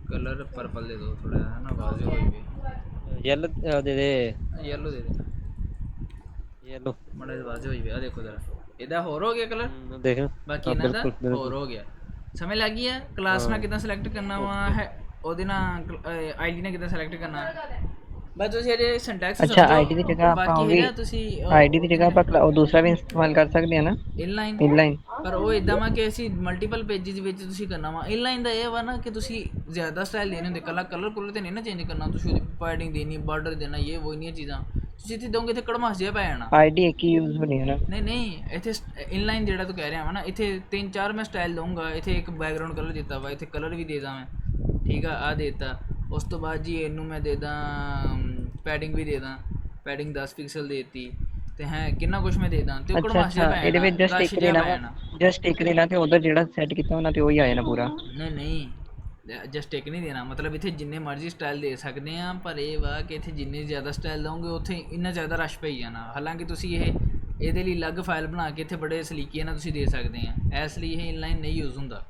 ਕਲਰ ਪਰਪਲ ਦੇ ਦਿਓ ਥੋੜਾ ਹੈ ਨਾ, ਆਵਾਜ਼ ਹੋਈ ਵੀ ਯੈਲੋ ਦੇ ਦੇ, ਯੈਲੋ ਦੇ ਦੇ, ਯੈਲੋ ਮਾੜਾ ਜਿਹਾ ਆਵਾਜ਼ ਹੋਈ ਵੀ। ਆ ਦੇਖੋ ਜ਼ਰਾ, ਇਹਦਾ ਹੋਰ ਹੋ ਗਿਆ ਕਲਰ, ਦੇਖ। ਬਾਕੀ ਇਹਨਾਂ ਦਾ ਹੋਰ ਹੋ ਗਿਆ। ਸਮਝ ਲੱਗ ਗਈ ਹੈ ਕਲਾਸ ਨਾਲ ਕਿੱਦਾਂ ਸਿਲੈਕਟ ਕਰਨਾ ਵਾ, ਹੈ ਉਹਦੇ ਨਾਲ ਆਈਡੀ ਨਾਲ ਕਿੱਦਾਂ ਸਿਲੈਕਟ ਕਰਨਾ। ਬਸ ਤੁਸੀਂ ਇਹਦੇ ਸਿੰਟੈਕਸ ਅੱਛਾ, ਆਈਡੀ ਦੀ ਜਗ੍ਹਾ ਆਪਾਂ ਉਹ ਵੀ, ਤੁਸੀਂ ਆਈਡੀ ਦੀ ਜਗ੍ਹਾ ਆਪਾਂ ਉਹ ਦੂਸਰਾ ਵੀ ਇਸਤੇਮਾਲ ਕਰ ਸਕਦੇ ਹਾਂ ਨਾ, ਇਨਲਾਈਨ। ਇਨਲਾਈਨ। ਪਰ ਉਹ ਇਦਾਂ ਵਾ ਕਿ ਅਸੀਂ ਮਲਟੀਪਲ ਪੇਜਿਸ ਵਿੱਚ ਤੁਸੀਂ ਕਰਨਾ ਵਾ। ਇਨਲਾਈਨ ਦਾ ਇਹ ਵਾ ਨਾ ਕਿ ਤੁਸੀਂ ਜ਼ਿਆਦਾ ਸਟਾਈਲ ਦੇਣੇ ਹੁੰਦੇ, ਕਲਰ ਕੁਲਰ ਤੇ ਨਹੀਂ ਨਾ ਚੇਂਜ ਕਰਨਾ, ਤੁਸੀਂ ਉਹਦੀ ਪੈਡਿੰਗ ਦੇਣੀ, ਬਾਰਡਰ ਦੇਣਾ, ਇਹ ਉਹ ਇੰਨੀਆਂ ਚੀਜ਼ਾਂ ਤੁਸੀਂ ਇੱਥੇ ਦੋਗੇ, ਇੱਥੇ ਕੜਮਾਸ ਜਿਹਾ ਪੈ ਜਾਣਾ। ਆਈਡੀ ਇੱਕ ਹੀ ਯੂਜ਼ ਹੋਣੀ ਹੈ ਨਾ। ਨਹੀਂ ਇੱਥੇ ਇਨਲਾਈਨ ਜਿਹੜਾ ਤੂੰ ਕਹਿ ਰਿਹਾ ਵਾ ਨਾ, ਇੱਥੇ 3-4 ਮੈਂ ਸਟਾਈਲ ਦਊਂਗਾ। ਇੱਥੇ ਇੱਕ ਬੈਕਗਰਾਉਂਡ ਕਲਰ ਦਿੱਤਾ ਵਾ, ਇੱਥੇ ਕਲਰ ਵੀ ਦੇ ਦਾਂ ਮੈਂ, ਠੀਕ ਆ, ਆ ਦੇਤਾ। ਉਸ ਤੋਂ ਬਾਅਦ ਜੀ ਇਹਨੂੰ ਮੈਂ ਦੇ ਦਾਂ ਪੈਡਿੰਗ ਵੀ ਦੇ ਦਾਂ, ਪੈਡਿੰਗ 10 ਪਿਕਸਲ ਦੇਤੀ, ਤੇ ਹੈ ਕਿੰਨਾ ਕੁਛ ਮੈਂ ਦੇ ਦਾਂ, ਤੇ ਉਹ ਕੜਮਾਸ ਜਿਹਾ ਪੈ ਜਾਣਾ। ਇਹਦੇ ਵਿੱਚ ਜਸਟ ਇੱਕ ਦੇਣਾ ਤੇ ਉਧਰ ਜਿਹੜਾ ਸੈੱਟ ਕੀਤਾ ਉਹਨਾਂ ਤੇ ਉਹੀ ਆ ਜਾਣਾ ਪੂਰਾ। ਨਹੀਂ ਜਸਟ ਇੱਕ ਨਹੀਂ ਦੇਣਾ, ਮਤਲਬ ਇੱਥੇ ਜਿੰਨੇ ਮਰਜ਼ੀ ਸਟਾਈਲ ਦੇ ਸਕਦੇ ਆ, ਪਰ ਇਹ ਵਾ ਕਿ ਇੱਥੇ ਜਿੰਨੇ ਜ਼ਿਆਦਾ ਸਟਾਈਲ ਦਓਗੇ ਉੱਥੇ ਇੰਨਾ ਜ਼ਿਆਦਾ ਰਸ਼ ਪਈ ਜਾਣਾ। ਹਾਲਾਂਕਿ ਤੁਸੀਂ ਇਹਦੇ ਲਈ ਅਲੱਗ ਫਾਈਲ ਬਣਾ ਕੇ ਇੱਥੇ ਬੜੇ ਸਲੀਕੇ ਨਾਲ ਤੁਸੀਂ ਦੇ ਸਕਦੇ ਆ, ਇਸ ਲਈ ਇਹ ਇਨਲਾਈਨ ਨਹੀਂ ਯੂਜ਼ ਹੁੰਦਾ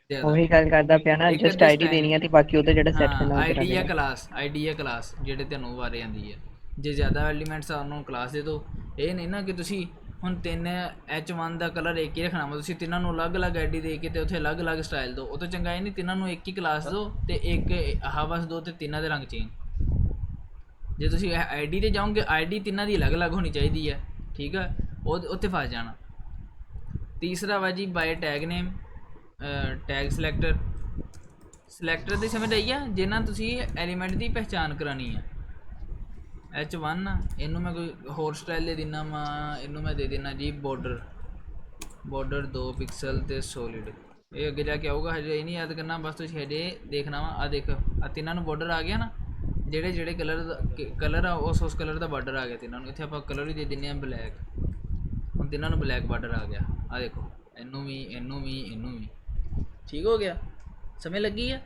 ਜ਼ਿਆਦਾ। ਉਹੀ ਗੱਲ ਕਰਦਾ ਪਿਆ ਨਾ, ਇੱਕ ਜਸਟ ਅੱਧੇ ਆਈਡੀ style- ਦੇਣੀ ਆ ਤੇ ਬਾਕੀ ਉਹਦਾ ਜਿਹੜਾ ਸੈਟ ਹਾਂ ਕਰਨਾ ਆਈਡੀ ਆ ਕਲਾਸ ਜਿਹੜੇ ਤੁਹਾਨੂੰ ਵਾਰੇ ਆਂਦੀ ਹੈ। ਜੇ ਜ਼ਿਆਦਾ ਐਲੀਮੈਂਟਸ ਆ ਉਹਨੂੰ ਕਲਾਸ ਦੇ ਦਿਓ। ਇਹ ਨਹੀਂ ਨਾ ਕਿ ਤੁਸੀਂ ਹੁਣ 3H1 ਦਾ ਕਲਰ ਇੱਕ ਹੀ ਰੱਖਣਾ ਵਾ, ਤੁਸੀਂ ਤਿੰਨਾਂ ਨੂੰ ਅਲੱਗ-ਅਲੱਗ ਆਈਡੀ ਦੇ ਕੇ ਤੇ ਉੱਥੇ ਅਲੱਗ-ਅਲੱਗ ਸਟਾਈਲ ਦਿਓ। ਉਹ ਤਾਂ ਚੰਗਾ ਇਹ ਨਹੀਂ, ਤਿੰਨਾਂ ਨੂੰ ਇੱਕ ਹੀ ਕਲਾਸ ਦਿਓ ਤੇ ਇੱਕ ਬਸ ਦਿਓ ਤੇ ਤਿੰਨਾਂ ਦੇ ਰੰਗ ਚੇਂਜ। ਜੇ ਤੁਸੀਂ ਆਈਡੀ ਤੇ ਜਾਓਗੇ ਆਈਡੀ ਤਿੰਨਾਂ ਦੀ ਅਲੱਗ-ਅਲੱਗ ਹੋਣੀ ਚਾਹੀਦੀ ਹੈ, ਠੀਕ ਆ, ਉਹ ਉੱਥੇ ਫਸ ਜਾਣਾ। ਤੀਸਰਾ ਵਾ ਜੀ ਬਾਏ ਟੈਗ ਨੇਮ, ਟੈਗ ਸਿਲੈਕਟਰ ਦੀ ਸਮਝ ਆਈ ਆ, ਜਿਹਨਾਂ ਤੁਸੀਂ ਐਲੀਮੈਂਟ ਦੀ ਪਹਿਚਾਣ ਕਰਾਉਣੀ ਆ। H1 ਇਹਨੂੰ ਮੈਂ ਕੋਈ ਹੋਰ ਸਟਾਈਲ ਦੇ ਦਿੰਦਾ ਵਾ, ਇਹਨੂੰ ਮੈਂ ਦੇ ਦੇਣਾ ਜੀ ਬਾਰਡਰ 2 ਪਿਕਸਲ ਤੇ ਸੋਲਿਡ। ਇਹ ਅੱਗੇ ਜਾ ਕੇ ਆਊਗਾ, ਹਜੇ ਇਹ ਨਹੀਂ ਯਾਦ ਕਰਨਾ, ਬਸ ਤੁਸੀਂ ਹਜੇ ਦੇਖਣਾ ਵਾ। ਆ ਦੇਖ ਆ ਤਿੰਨਾਂ ਨੂੰ ਬਾਰਡਰ ਆ ਗਿਆ ਨਾ, ਜਿਹੜੇ ਕਲਰ ਆ ਉਸ ਕਲਰ ਦਾ ਬਾਰਡਰ ਆ ਗਿਆ ਤਿੰਨਾਂ ਨੂੰ। ਇੱਥੇ ਆਪਾਂ ਕਲਰ ਵੀ ਦੇ ਦਿੰਦੇ ਆ ਬਲੈਕ, ਹੁਣ ਤਿੰਨਾਂ ਨੂੰ ਬਲੈਕ ਬਾਰਡਰ ਆ ਗਿਆ। ਆ ਦੇਖੋ ਇਹਨੂੰ ਵੀ ਠੀਕ ਹੋ ਗਿਆ, ਸਮਝ ਲੱਗੀ ਆ।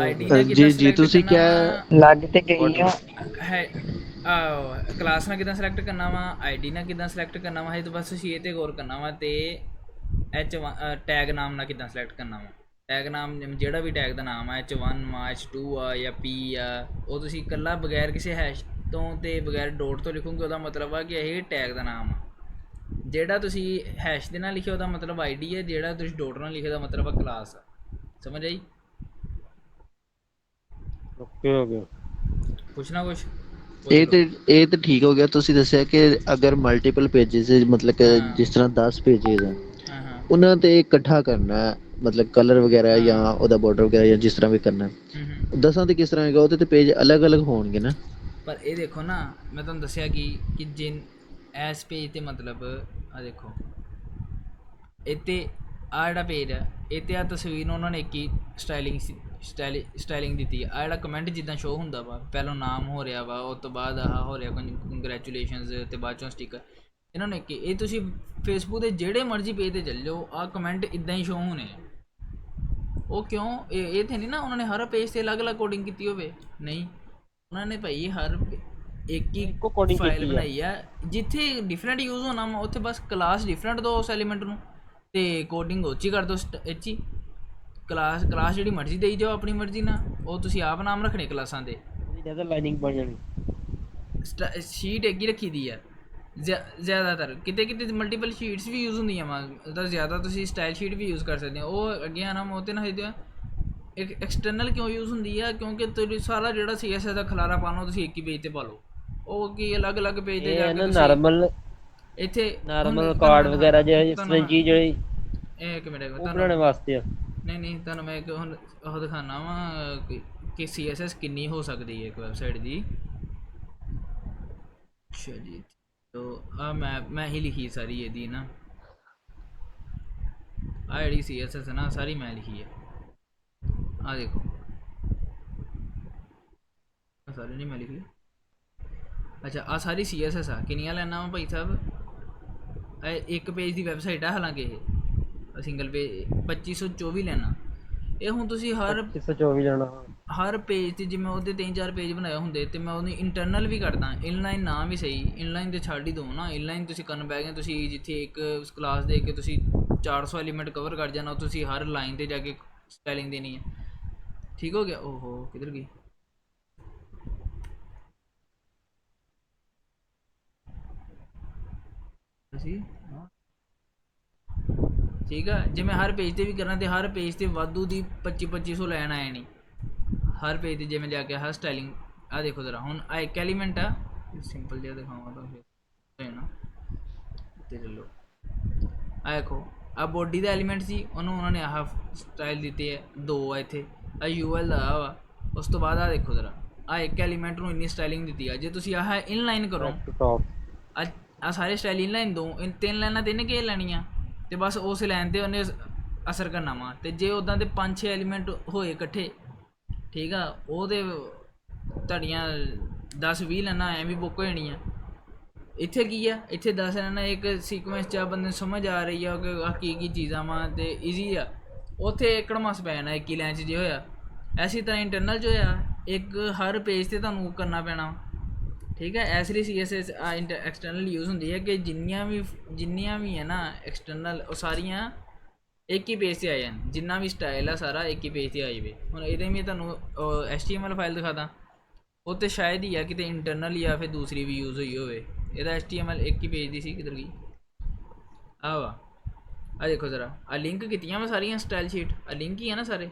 ਆਈਡੀ ਦਾ ਕਿਦਾਂ ਜੀ ਤੁਸੀਂ ਕਿਆ ਲੱਗ ਤੇ ਗਈ ਆ ਹੈ, ਕਲਾਸ ਨਾਲ ਕਿਦਾਂ ਸਿਲੈਕਟ ਕਰਨਾ ਵਾ, ਆਈਡੀ ਨਾਲ ਕਿਦਾਂ ਸਿਲੈਕਟ ਕਰਨਾ ਵਾ, ਇਹ ਤਾਂ ਬਸ ਤੁਸੀਂ ਇਹ ਤੇ ਗੌਰ ਕਰਨਾ ਵਾ। ਤੇ H1 ਟੈਗ ਨਾਮ ਨਾਲ ਕਿਦਾਂ ਸਿਲੈਕਟ ਕਰਨਾ ਵਾ। ਟੈਗ ਨਾਮ ਜਿਹੜਾ ਵੀ ਟੈਗ ਦਾ ਨਾਮ ਆ, H1 H2 ਆ ਜਾਂ P ਆ, ਉਹ ਤੁਸੀਂ ਇਕੱਲਾ ਬਗੈਰ ਕਿਸੇ ਹੈਸ਼ ਤੋਂ ਤੇ ਬਗੈਰ ਡੋਟ ਤੋਂ ਲਿਖੋਗੇ, ਉਹਦਾ ਮਤਲਬ ਆ ਕਿ ਇਹ ਟੈਗ ਦਾ ਨਾਮ ਆ। ਜਿਹੜਾ ਤੁਸੀਂ ਹੈਸ਼ ਦੇ ਨਾਲ ਲਿਖਿਆ ਉਹਦਾ ਮਤਲਬ ਆਈਡੀ ਹੈ, ਜਿਹੜਾ ਤੁਸੀਂ ਡੋਟ ਨਾਲ ਲਿਖਿਆ ਉਹਦਾ ਮਤਲਬ ਆ ਕਲਾਸ ਆ। ਸਮਝ ਆਈ? ਓਕੇ ਹੋ ਗਿਆ। ਪੁੱਛਣਾ ਕੁਛ? ਇਹ ਤੇ ਠੀਕ ਹੋ ਗਿਆ। ਤੁਸੀਂ ਦੱਸਿਆ ਕਿ ਅਗਰ ਮਲਟੀਪਲ ਪੇजेस ਮਤਲਬ ਕਿ ਜਿਸ ਤਰ੍ਹਾਂ 10 ਪੇजेस ਆ, ਹਾਂ ਉਹਨਾਂ ਤੇ ਇਕੱਠਾ ਕਰਨਾ ਹੈ, ਮਤਲਬ ਕਲਰ ਵਗੈਰਾ ਜਾਂ ਉਹਦਾ ਬਾਰਡਰ ਵਗੈਰਾ ਜਾਂ ਜਿਸ ਤਰ੍ਹਾਂ ਵੀ ਕਰਨਾ, 10 ਤੇ ਕਿਸ ਤਰ੍ਹਾਂ ਹੋਏਗਾ? ਉਹਦੇ ਤੇ ਪੇਜ ਅਲੱਗ-ਅਲੱਗ ਹੋਣਗੇ ਨਾ। ਪਰ ਇਹ ਦੇਖੋ ਨਾ, ਮੈਂ ਤੁਹਾਨੂੰ ਦੱਸਿਆ ਕਿ ਜੇ ਇਸ ਪੇਜ ਤੇ ਮਤਲਬ ਆ ਦੇਖੋ ਇੱਥੇ ਆ ਜਿਹੜਾ ਪੇਜ ਆ, ਇਹ ਤੇ ਆ ਤਸਵੀਰ ਨੂੰ ਉਹਨਾਂ ਨੇ ਇੱਕ ਹੀ ਸਟਾਈਲਿੰਗ ਦਿੱਤੀ ਆ। ਆ ਜਿਹੜਾ ਕਮੈਂਟ ਜਿੱਦਾਂ ਸ਼ੋਅ ਹੁੰਦਾ ਵਾ, ਪਹਿਲਾਂ ਨਾਮ ਹੋ ਰਿਹਾ ਵਾ, ਉਸ ਤੋਂ ਬਾਅਦ ਆਹ ਹੋ ਰਿਹਾ ਕੰਗ੍ਰੈਚੁਲੇਸ਼ਨਸ ਤੇ ਬਾਅਦ ਚੋਂ ਸਟਿਕਰ, ਇਹਨਾਂ ਨੇ ਕਿ ਇਹ ਤੁਸੀਂ ਫੇਸਬੁੱਕ ਦੇ ਜਿਹੜੇ ਮਰਜ਼ੀ ਪੇਜ ਤੇ ਚੱਲ ਜਾਓ, ਆਹ ਕਮੈਂਟ ਇੱਦਾਂ ਹੀ ਸ਼ੋਅ ਹੋਣੇ ਆ। ਉਹ ਕਿਉਂ? ਇਹ ਤੇ ਨਹੀਂ ਨਾ ਉਹਨਾਂ ਨੇ ਹਰ ਪੇਜ ਤੇ ਅਲੱਗ-ਅਲੱਗ ਕੋਡਿੰਗ ਕੀਤੀ ਹੋਵੇ, ਨਹੀਂ, ਉਹਨਾਂ ਨੇ ਭਾਈ ਹਰ ਇੱਕ ਹੀ ਫਾਈਲ ਬਣਾਈ ਆ। ਜਿੱਥੇ ਡਿਫਰੈਂਟ ਯੂਜ਼ ਹੋਣਾ ਵਾ ਉੱਥੇ ਬਸ ਕਲਾਸ ਡਿਫਰੈਂਟ ਦਿਓ ਉਸ ਐਲੀਮੈਂਟ ਨੂੰ, ਤੇ ਕੋਡਿੰਗ ਉਹ 'ਚ ਹੀ ਕਰ ਦਿਓ। ਇਹ 'ਚ ਹੀ ਕਲਾਸ ਜਿਹੜੀ ਮਰਜ਼ੀ ਦੇਈ ਜਾਓ ਆਪਣੀ ਮਰਜ਼ੀ ਨਾਲ, ਉਹ ਤੁਸੀਂ ਆਪ ਨਾਮ ਰੱਖਣੇ ਕਲਾਸਾਂ ਦੇ। ਜਿਆਦਾ ਲਾਈਨਿੰਗ ਬਣ ਜਾਣੀ, ਸ਼ੀਟ ਇੱਕ ਹੀ ਰੱਖੀ ਦੀ ਆ ਜ਼ਿਆਦਾਤਰ, ਕਿਤੇ ਮਲਟੀਪਲ ਸ਼ੀਟਸ ਵੀ ਯੂਜ਼ ਹੁੰਦੀਆਂ ਵਾ, ਤਾਂ ਜ਼ਿਆਦਾ ਤੁਸੀਂ ਸਟਾਈਲ ਸ਼ੀਟ ਵੀ ਯੂਜ਼ ਕਰ ਸਕਦੇ ਹੋ। ਉਹ ਅੱਗੇ ਆਣਾ ਉਹ ਤੇ ਨਾ ਇੱਕ ਐਕਸਟਰਨਲ ਕਿਉਂ ਯੂਜ਼ ਹੁੰਦੀ ਆ? ਕਿਉਂਕਿ ਤੁਸੀਂ ਸਾਰਾ ਜਿਹੜਾ CSS ਦਾ ਖਲਾਰਾ ਪਾਉਣਾ ਤੁਸੀਂ ਇੱਕ ਹੀ ਪੇਜ ਤੇ ਪਾ ਲਓ, ਉਹ ਕੀ ਅਲੱਗ-ਅਲੱਗ ਪੇਜ ਤੇ ਜਾ ਕੇ ਨਾਰਮਲ ਇੱਥੇ ਕਾਰਡ ਵਗੈਰਾ ਜਿਹੜੇ ਇੱਕ ਮਿੰਟ ਬਣਾਉਣ ਵਾਸਤੇ ਆ। ਨਹੀਂ ਤੁਹਾਨੂੰ ਮੈਂ ਇੱਕ ਹੁਣ ਉਹ ਦਿਖਾਉਣਾ ਵਾ ਕਿ CSS ਕਿੰਨੀ ਹੋ ਸਕਦੀ ਹੈ ਇੱਕ ਵੈਬਸਾਈਟ ਦੀ। ਅੱਛਾ ਜੀ, ਤੋ ਆ ਮੈਂ ਹੀ ਲਿਖੀ ਸਾਰੀ ਇਹਦੀ ਨਾ, ਆ ਜਿਹੜੀ CSS ਹੈ ਨਾ ਸਾਰੀ ਮੈਂ ਲਿਖੀ ਹੈ। ਆ ਦੇਖੋ ਸਾਰੀ ਨਹੀਂ ਮੈਂ ਲਿਖੀ। ਅੱਛਾ ਆ ਸਾਰੀ CSS ਆ। ਕਿੰਨੀਆਂ ਲੈਣਾ ਵਾ ਭਾਈ ਸਾਹਿਬ? ਇੱਕ ਪੇਜ ਦੀ ਵੈਬਸਾਈਟ ਆ, ਹਾਲਾਂਕਿ ਇਹ ਸਿੰਗਲ ਪੇਜ 2524 ਲੈਣਾ। ਇਹ ਹੁਣ ਤੁਸੀਂ ਹਰ 2524 ਲੈਣਾ, ਹਰ ਪੇਜ ਤੇ ਜਿਵੇਂ ਉਹਦੇ 3-4 ਪੇਜ ਬਣਾਏ ਹੁੰਦੇ ਤੇ ਮੈਂ ਉਹਦੀ ਇੰਟਰਨਲ ਵੀ ਕਰਦਾ। ਇਨਲਾਈਨ ਨਾ ਵੀ ਸਹੀ, ਇਨਲਾਈਨ ਤੇ ਛੱਡ ਹੀ ਦੋ ਨਾ। ਇਨਲਾਈਨ ਤੁਸੀਂ ਕਰਨ ਬਹਿ ਗਏ, ਤੁਸੀਂ ਜਿੱਥੇ ਇੱਕ ਕਲਾਸ ਦੇ ਕੇ ਤੁਸੀਂ 400 ਐਲੀਮੈਂਟ ਕਵਰ ਕਰ ਜਾਣਾ, ਤੁਸੀਂ ਹਰ ਲਾਈਨ ਤੇ ਜਾ ਕੇ ਸਪੈਲਿੰਗ ਦੇਣੀ ਹੈ। ਠੀਕ ਹੋ ਗਿਆ? ਓਹੋ ਕਿੱਧਰ ਗਈ? ਅਸੀਂ ਠੀਕ ਆ, ਜੇ ਮੈਂ ਹਰ ਪੇਜ ਤੇ ਵੀ ਕਰਨਾ ਤੇ ਹਰ ਪੇਜ ਤੇ ਵਾਧੂ ਦੀ 2500 ਲੈਣ ਆਇਆ ਨਹੀਂ ਹਰ ਪੇਜ ਤੇ। ਜਿਵੇਂ ਜਾ ਕੇ ਹਰ ਸਟਾਈਲਿੰਗ ਆ ਦੇਖੋ ਜ਼ਰਾ, ਹੁਣ ਆ ਇੱਕ ਐਲੀਮੈਂਟ ਆ, ਸਿੰਪਲ ਜਿਹਾ ਦਿਖਾਵਾਂ ਤਾਂ ਫਿਰ ਨਾ ਤੇ ਚੱਲੋ। ਆ ਦੇਖੋ ਆ ਬੋਡੀ ਦਾ ਐਲੀਮੈਂਟ ਸੀ, ਉਹਨੂੰ ਉਹਨਾਂ ਨੇ ਆਹ ਸਟਾਈਲ ਦਿੱਤੀ ਹੈ 2 ਆ ਇੱਥੇ, ਆ UL ਦਾ ਆ ਵਾ। ਉਸ ਤੋਂ ਬਾਅਦ ਆ ਦੇਖੋ ਜ਼ਰਾ, ਆ ਇੱਕ ਐਲੀਮੈਂਟ ਨੂੰ ਇੰਨੀ ਸਟਾਈਲਿੰਗ ਦਿੱਤੀ ਆ। ਜੇ ਤੁਸੀਂ ਆਹ ਇਨਲਾਈਨ ਕਰੋ, ਆ ਸਾਰੇ ਸਟਾਈਲ ਇਨਲਾਈਨ ਦੋ, 3 ਲਾਈਨਾਂ 3 ਕੇ ਲੈਣੀਆਂ ਤੇ ਬਸ ਉਸ ਲਾਈਨ ਤੇ ਉਹਨੇ ਅਸਰ ਕਰਨਾ ਵਾ। ਤੇ ਜੇ ਉੱਦਾਂ ਦੇ 5-6 ਐਲੀਮੈਂਟ ਹੋਏ ਇਕੱਠੇ, ਠੀਕ ਆ, ਉਹ ਤੇ ਤੁਹਾਡੀਆਂ 10-20 ਲਾਈਨਾਂ ਐਂ ਵੀ ਬੁੱਕ ਹੋ ਜਾਣੀਆਂ। ਇੱਥੇ ਕੀ ਆ, ਇੱਥੇ 10 ਲਾਈਨਾਂ ਇੱਕ ਸੀਕੁਐਂਸ 'ਚ ਬੰਦੇ ਨੂੰ ਸਮਝ ਆ ਰਹੀ ਆ ਕਿ ਆਹ ਕੀ ਚੀਜ਼ਾਂ ਵਾ ਤੇ ਈਜ਼ੀ ਆ। ਉੱਥੇ ਕੜਮਾਸ ਪੈ ਜਾਣਾ ਇੱਕ ਹੀ ਲਾਈਨ 'ਚ ਜੇ ਹੋਇਆ। ਐਸੀ ਤਰ੍ਹਾਂ ਇੰਟਰਨਲ 'ਚ ਹੋਇਆ ਇੱਕ ਹਰ ਪੇਜ 'ਤੇ ਤੁਹਾਨੂੰ ਕਰਨਾ ਪੈਣਾ, ਠੀਕ ਹੈ। ਇਸ ਲਈ CSS ਐਕਸਟਰਨਲ ਯੂਜ਼ ਹੁੰਦੀ ਹੈ ਕਿ ਜਿੰਨੀਆਂ ਵੀ ਹੈ ਨਾ ਐਕਸਟਰਨਲ ਉਹ ਸਾਰੀਆਂ ਇੱਕ ਹੀ ਪੇਜ 'ਤੇ ਆ ਜਾਣ, ਜਿੰਨਾ ਵੀ ਸਟਾਈਲ ਆ ਸਾਰਾ ਇੱਕ ਹੀ ਪੇਜ 'ਤੇ ਆ ਜਾਵੇ। ਹੁਣ ਇਹਦੇ ਵੀ ਤੁਹਾਨੂੰ HTML ਫਾਈਲ ਦਿਖਾ ਦਾਂ, ਉਹ ਤਾਂ ਸ਼ਾਇਦ ਹੀ ਆ ਕਿਤੇ ਇੰਟਰਨਲ ਜਾਂ ਫਿਰ ਦੂਸਰੀ ਵੀ ਯੂਜ਼ ਹੋਈ ਹੋਵੇ। ਇਹਦਾ HTML ਇੱਕ ਹੀ ਪੇਜ ਦੀ ਸੀ, ਕਿੱਧਰ ਗਈ ਆਹ ਵਾ। ਆ ਦੇਖੋ ਜ਼ਰਾ, ਆ ਲਿੰਕ ਕੀਤੀਆਂ ਵਾ ਸਾਰੀਆਂ ਸਟਾਈਲ ਸ਼ੀਟ, ਆ ਲਿੰਕ ਹੀ ਆ ਨਾ ਸਾਰੇ,